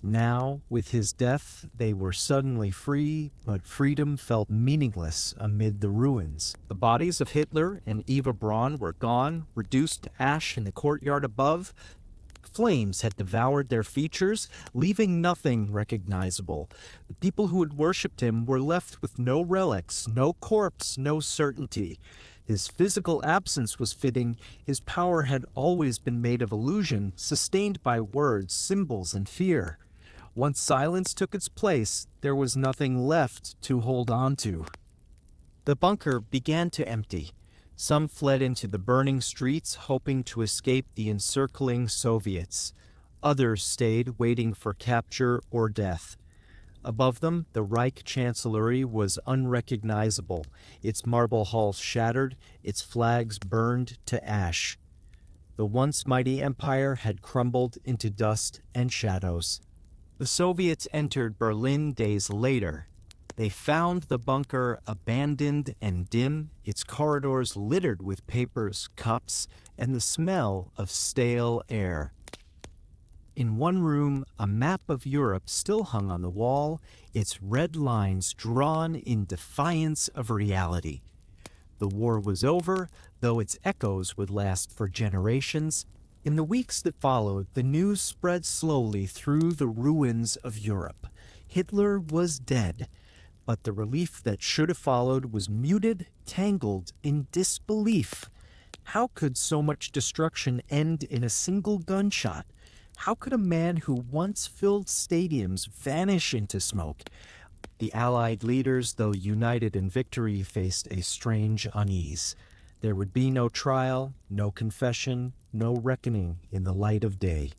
Now, with his death, they were suddenly free, but freedom felt meaningless amid the ruins. The bodies of Hitler and Eva Braun were gone, reduced to ash in the courtyard above. Flames had devoured their features, leaving nothing recognizable. The people who had worshipped him were left with no relics, no corpse, no certainty. His physical absence was fitting. His power had always been made of illusion, sustained by words, symbols, and fear. Once silence took its place, there was nothing left to hold on to. The bunker began to empty. Some fled into the burning streets, hoping to escape the encircling Soviets. Others stayed, waiting for capture or death. Above them, the Reich Chancellery was unrecognizable, its marble halls shattered, its flags burned to ash. The once mighty empire had crumbled into dust and shadows. The Soviets entered Berlin days later. They found the bunker abandoned and dim, its corridors littered with papers, cups, and the smell of stale air. In one room, a map of Europe still hung on the wall, its red lines drawn in defiance of reality. The war was over, though its echoes would last for generations. In the weeks that followed, the news spread slowly through the ruins of Europe. Hitler was dead, but the relief that should have followed was muted, tangled in disbelief. How could so much destruction end in a single gunshot? How could a man who once filled stadiums vanish into smoke? The Allied leaders, though united in victory, faced a strange unease. There would be no trial, no confession, no reckoning in the light of day.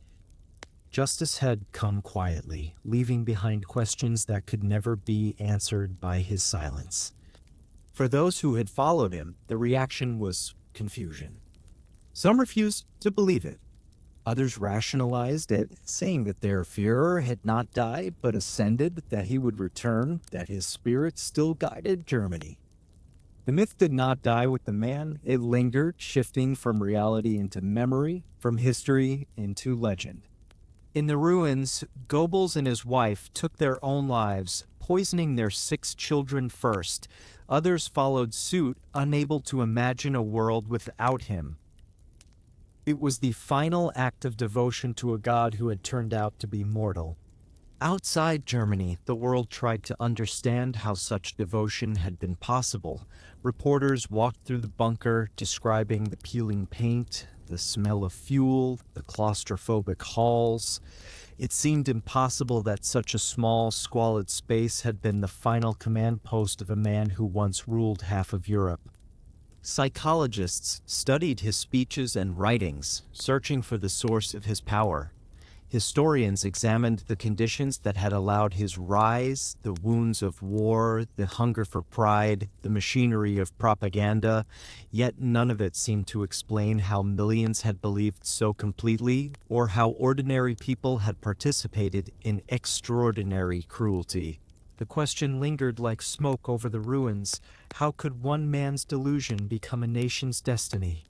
Justice had come quietly, leaving behind questions that could never be answered by his silence. For those who had followed him, the reaction was confusion. Some refused to believe it. Others rationalized it, saying that their Führer had not died but ascended, that he would return, that his spirit still guided Germany. The myth did not die with the man. It lingered, shifting from reality into memory, from history into legend. In the ruins, Goebbels and his wife took their own lives, poisoning their 6 children first. Others followed suit, unable to imagine a world without him. It was the final act of devotion to a god who had turned out to be mortal. Outside Germany, the world tried to understand how such devotion had been possible. Reporters walked through the bunker, describing the peeling paint, the smell of fuel, the claustrophobic halls. It seemed impossible that such a small, squalid space had been the final command post of a man who once ruled half of Europe. Psychologists studied his speeches and writings, searching for the source of his power. Historians examined the conditions that had allowed his rise, the wounds of war, the hunger for pride, the machinery of propaganda, yet none of it seemed to explain how millions had believed so completely, or how ordinary people had participated in extraordinary cruelty. The question lingered like smoke over the ruins. How could one man's delusion become a nation's destiny?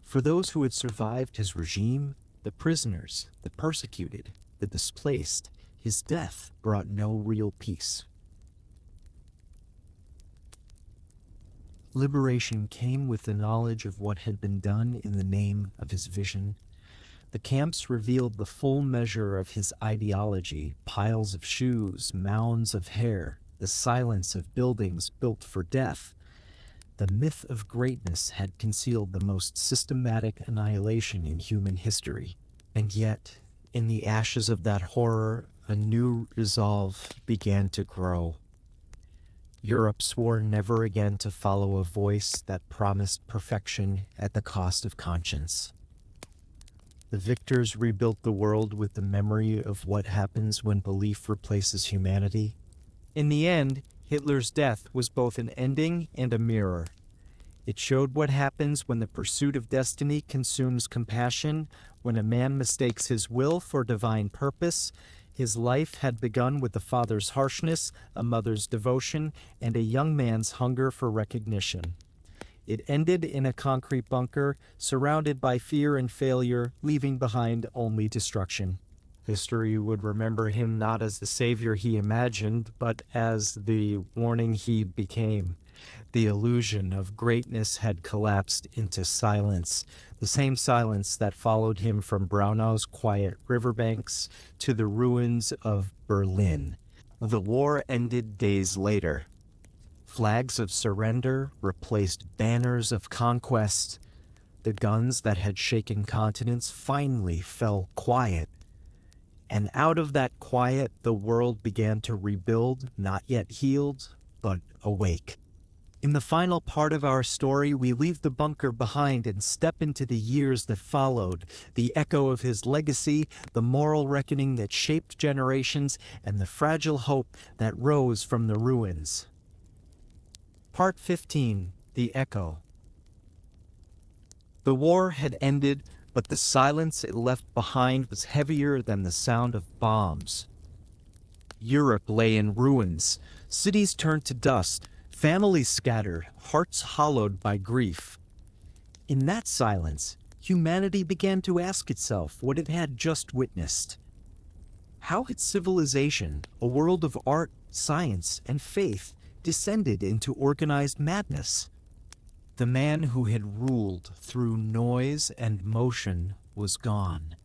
For those who had survived his regime, the prisoners, the persecuted, the displaced, his death brought no real peace. Liberation came with the knowledge of what had been done in the name of his vision. The camps revealed the full measure of his ideology: piles of shoes, mounds of hair, the silence of buildings built for death. The myth of greatness had concealed the most systematic annihilation in human history. And yet, in the ashes of that horror, a new resolve began to grow. Europe swore never again to follow a voice that promised perfection at the cost of conscience. The victors rebuilt the world with the memory of what happens when belief replaces humanity. In the end, Hitler's death was both an ending and a mirror. It showed what happens when the pursuit of destiny consumes compassion, when a man mistakes his will for divine purpose. His life had begun with a father's harshness, a mother's devotion, and a young man's hunger for recognition. It ended in a concrete bunker, surrounded by fear and failure, leaving behind only destruction. History would remember him not as the savior he imagined, but as the warning he became. The illusion of greatness had collapsed into silence, the same silence that followed him from Braunau's quiet riverbanks to the ruins of Berlin. The war ended days later. Flags of surrender replaced banners of conquest. The guns that had shaken continents finally fell quiet. And out of that quiet, the world began to rebuild, not yet healed, but awake. In the final part of our story, we leave the bunker behind and step into the years that followed, the echo of his legacy, the moral reckoning that shaped generations, and the fragile hope that rose from the ruins. Part 15, The Echo. The war had ended, but the silence it left behind was heavier than the sound of bombs. Europe lay in ruins, cities turned to dust, families scattered, hearts hollowed by grief. In that silence, humanity began to ask itself what it had just witnessed. How had civilization, a world of art, science, and faith, descended into organized madness? The man who had ruled through noise and motion was gone,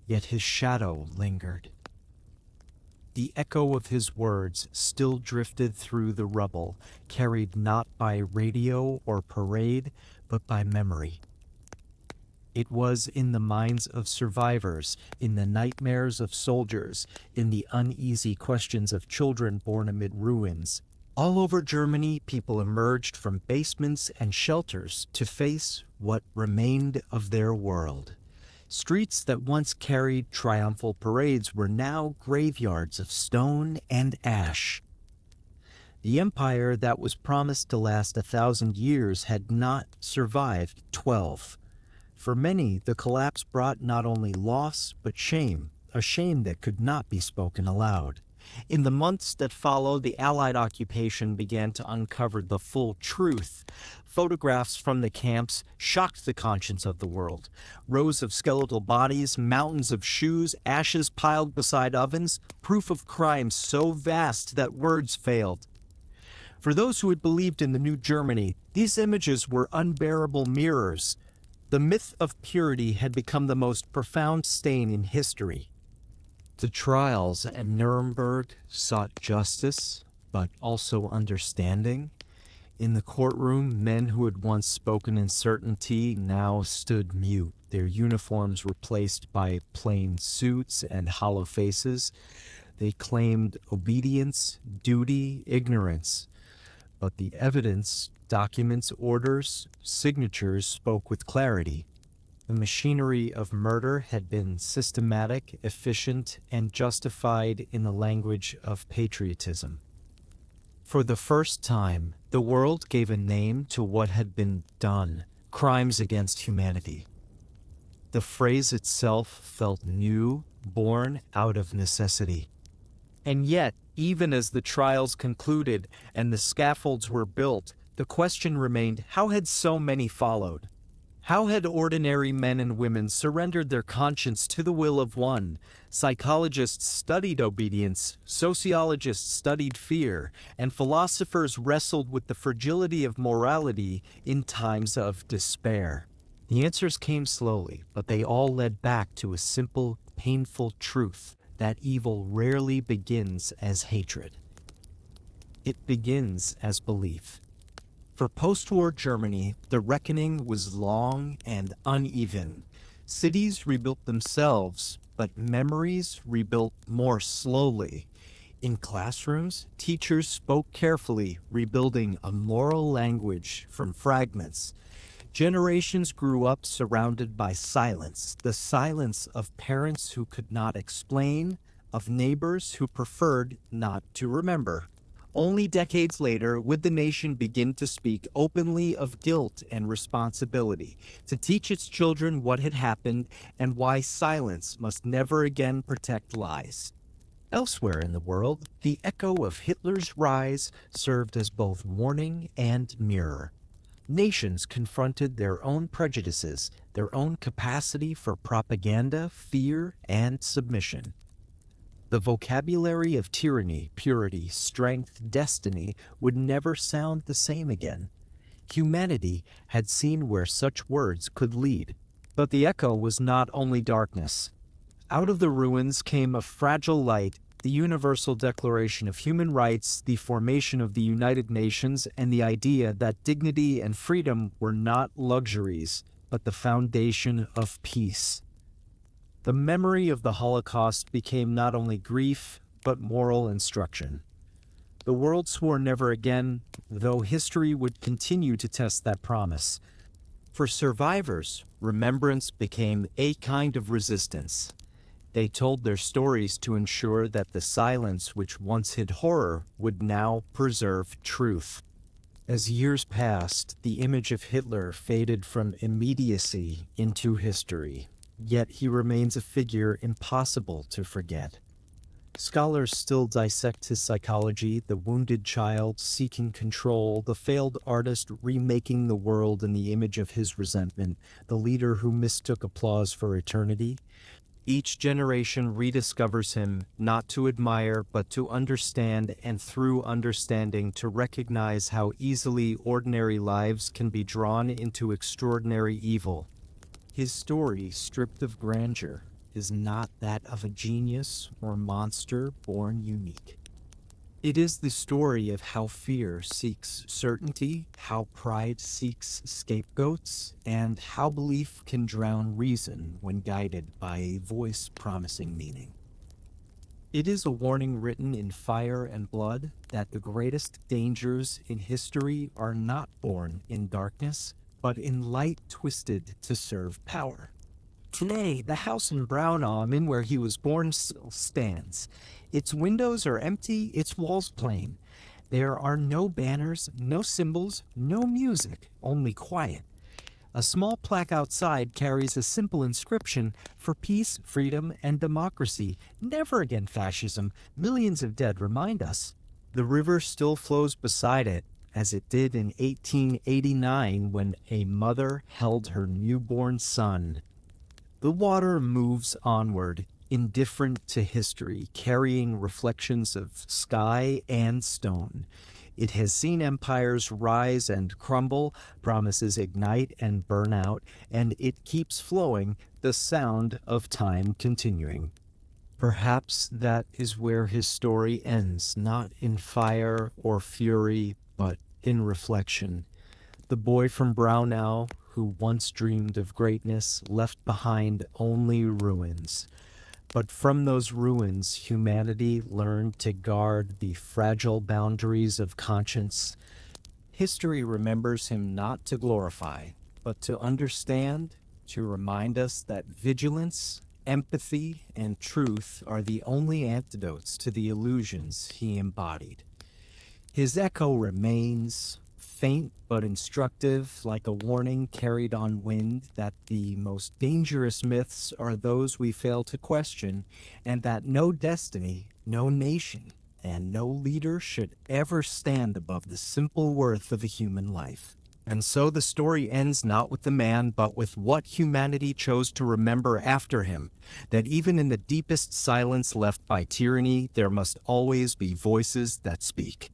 yet his shadow lingered. The echo of his words still drifted through the rubble, carried not by radio or parade, but by memory. It was in the minds of survivors, in the nightmares of soldiers, in the uneasy questions of children born amid ruins. All over Germany, people emerged from basements and shelters to face what remained of their world. Streets that once carried triumphal parades were now graveyards of stone and ash. The empire that was promised to last 1,000 years had not survived 12. For many, the collapse brought not only loss, but shame, a shame that could not be spoken aloud. In the months that followed, the Allied occupation began to uncover the full truth. Photographs from the camps shocked the conscience of the world. Rows of skeletal bodies, mountains of shoes, ashes piled beside ovens, proof of crimes so vast that words failed. For those who had believed in the new Germany, these images were unbearable mirrors. The myth of purity had become the most profound stain in history. The trials at Nuremberg sought justice, but also understanding. In the courtroom, men who had once spoken in certainty now stood mute, their uniforms replaced by plain suits and hollow faces. They claimed obedience, duty, ignorance. But the evidence, documents, orders, signatures spoke with clarity. The machinery of murder had been systematic, efficient, and justified in the language of patriotism. For the first time, the world gave a name to what had been done, crimes against humanity. The phrase itself felt new, born out of necessity. And yet, even as the trials concluded and the scaffolds were built, the question remained, how had so many followed? How had ordinary men and women surrendered their conscience to the will of one? Psychologists studied obedience, sociologists studied fear, and philosophers wrestled with the fragility of morality in times of despair. The answers came slowly, but they all led back to a simple, painful truth that evil rarely begins as hatred. It begins as belief. For post-war Germany, the reckoning was long and uneven. Cities rebuilt themselves, but memories rebuilt more slowly. In classrooms, teachers spoke carefully, rebuilding a moral language from fragments. Generations grew up surrounded by silence, the silence of parents who could not explain, of neighbors who preferred not to remember. Only decades later would the nation begin to speak openly of guilt and responsibility, to teach its children what had happened and why silence must never again protect lies. Elsewhere in the world, the echo of Hitler's rise served as both warning and mirror. Nations confronted their own prejudices, their own capacity for propaganda, fear, and submission. The vocabulary of tyranny, purity, strength, destiny would never sound the same again. Humanity had seen where such words could lead. But the echo was not only darkness. Out of the ruins came a fragile light, the Universal Declaration of Human Rights, the formation of the United Nations, and the idea that dignity and freedom were not luxuries, but the foundation of peace. The memory of the Holocaust became not only grief, but moral instruction. The world swore never again, though history would continue to test that promise. For survivors, remembrance became a kind of resistance. They told their stories to ensure that the silence which once hid horror would now preserve truth. As years passed, the image of Hitler faded from immediacy into history, yet he remains a figure impossible to forget. Scholars still dissect his psychology, the wounded child seeking control, the failed artist remaking the world in the image of his resentment, the leader who mistook applause for eternity. Each generation rediscovers him, not to admire, but to understand, and through understanding to recognize how easily ordinary lives can be drawn into extraordinary evil. His story, stripped of grandeur, is not that of a genius or monster born unique. It is the story of how fear seeks certainty, how pride seeks scapegoats, and how belief can drown reason when guided by a voice promising meaning. It is a warning written in fire and blood that the greatest dangers in history are not born in darkness, but in light twisted to serve power. Today, the house in Braunau, I'm in where he was born, still stands. Its windows are empty, its walls plain. There are no banners, no symbols, no music, only quiet. A small plaque outside carries a simple inscription: for peace, freedom, and democracy. Never again fascism. Millions of dead remind us. The river still flows beside it, as it did in 1889 when a mother held her newborn son. The water moves onward, indifferent to history, carrying reflections of sky and stone. It has seen empires rise and crumble, promises ignite and burn out, and it keeps flowing, the sound of time continuing. Perhaps that is where his story ends, not in fire or fury, but in reflection. The boy from Braunau, who once dreamed of greatness, left behind only ruins. But from those ruins, humanity learned to guard the fragile boundaries of conscience. History remembers him not to glorify, but to understand, to remind us that vigilance, empathy, and truth are the only antidotes to the illusions he embodied. His echo remains, faint but instructive, like a warning carried on wind, that the most dangerous myths are those we fail to question, and that no destiny, no nation, and no leader should ever stand above the simple worth of a human life. And so the story ends not with the man, but with what humanity chose to remember after him, that even in the deepest silence left by tyranny, there must always be voices that speak.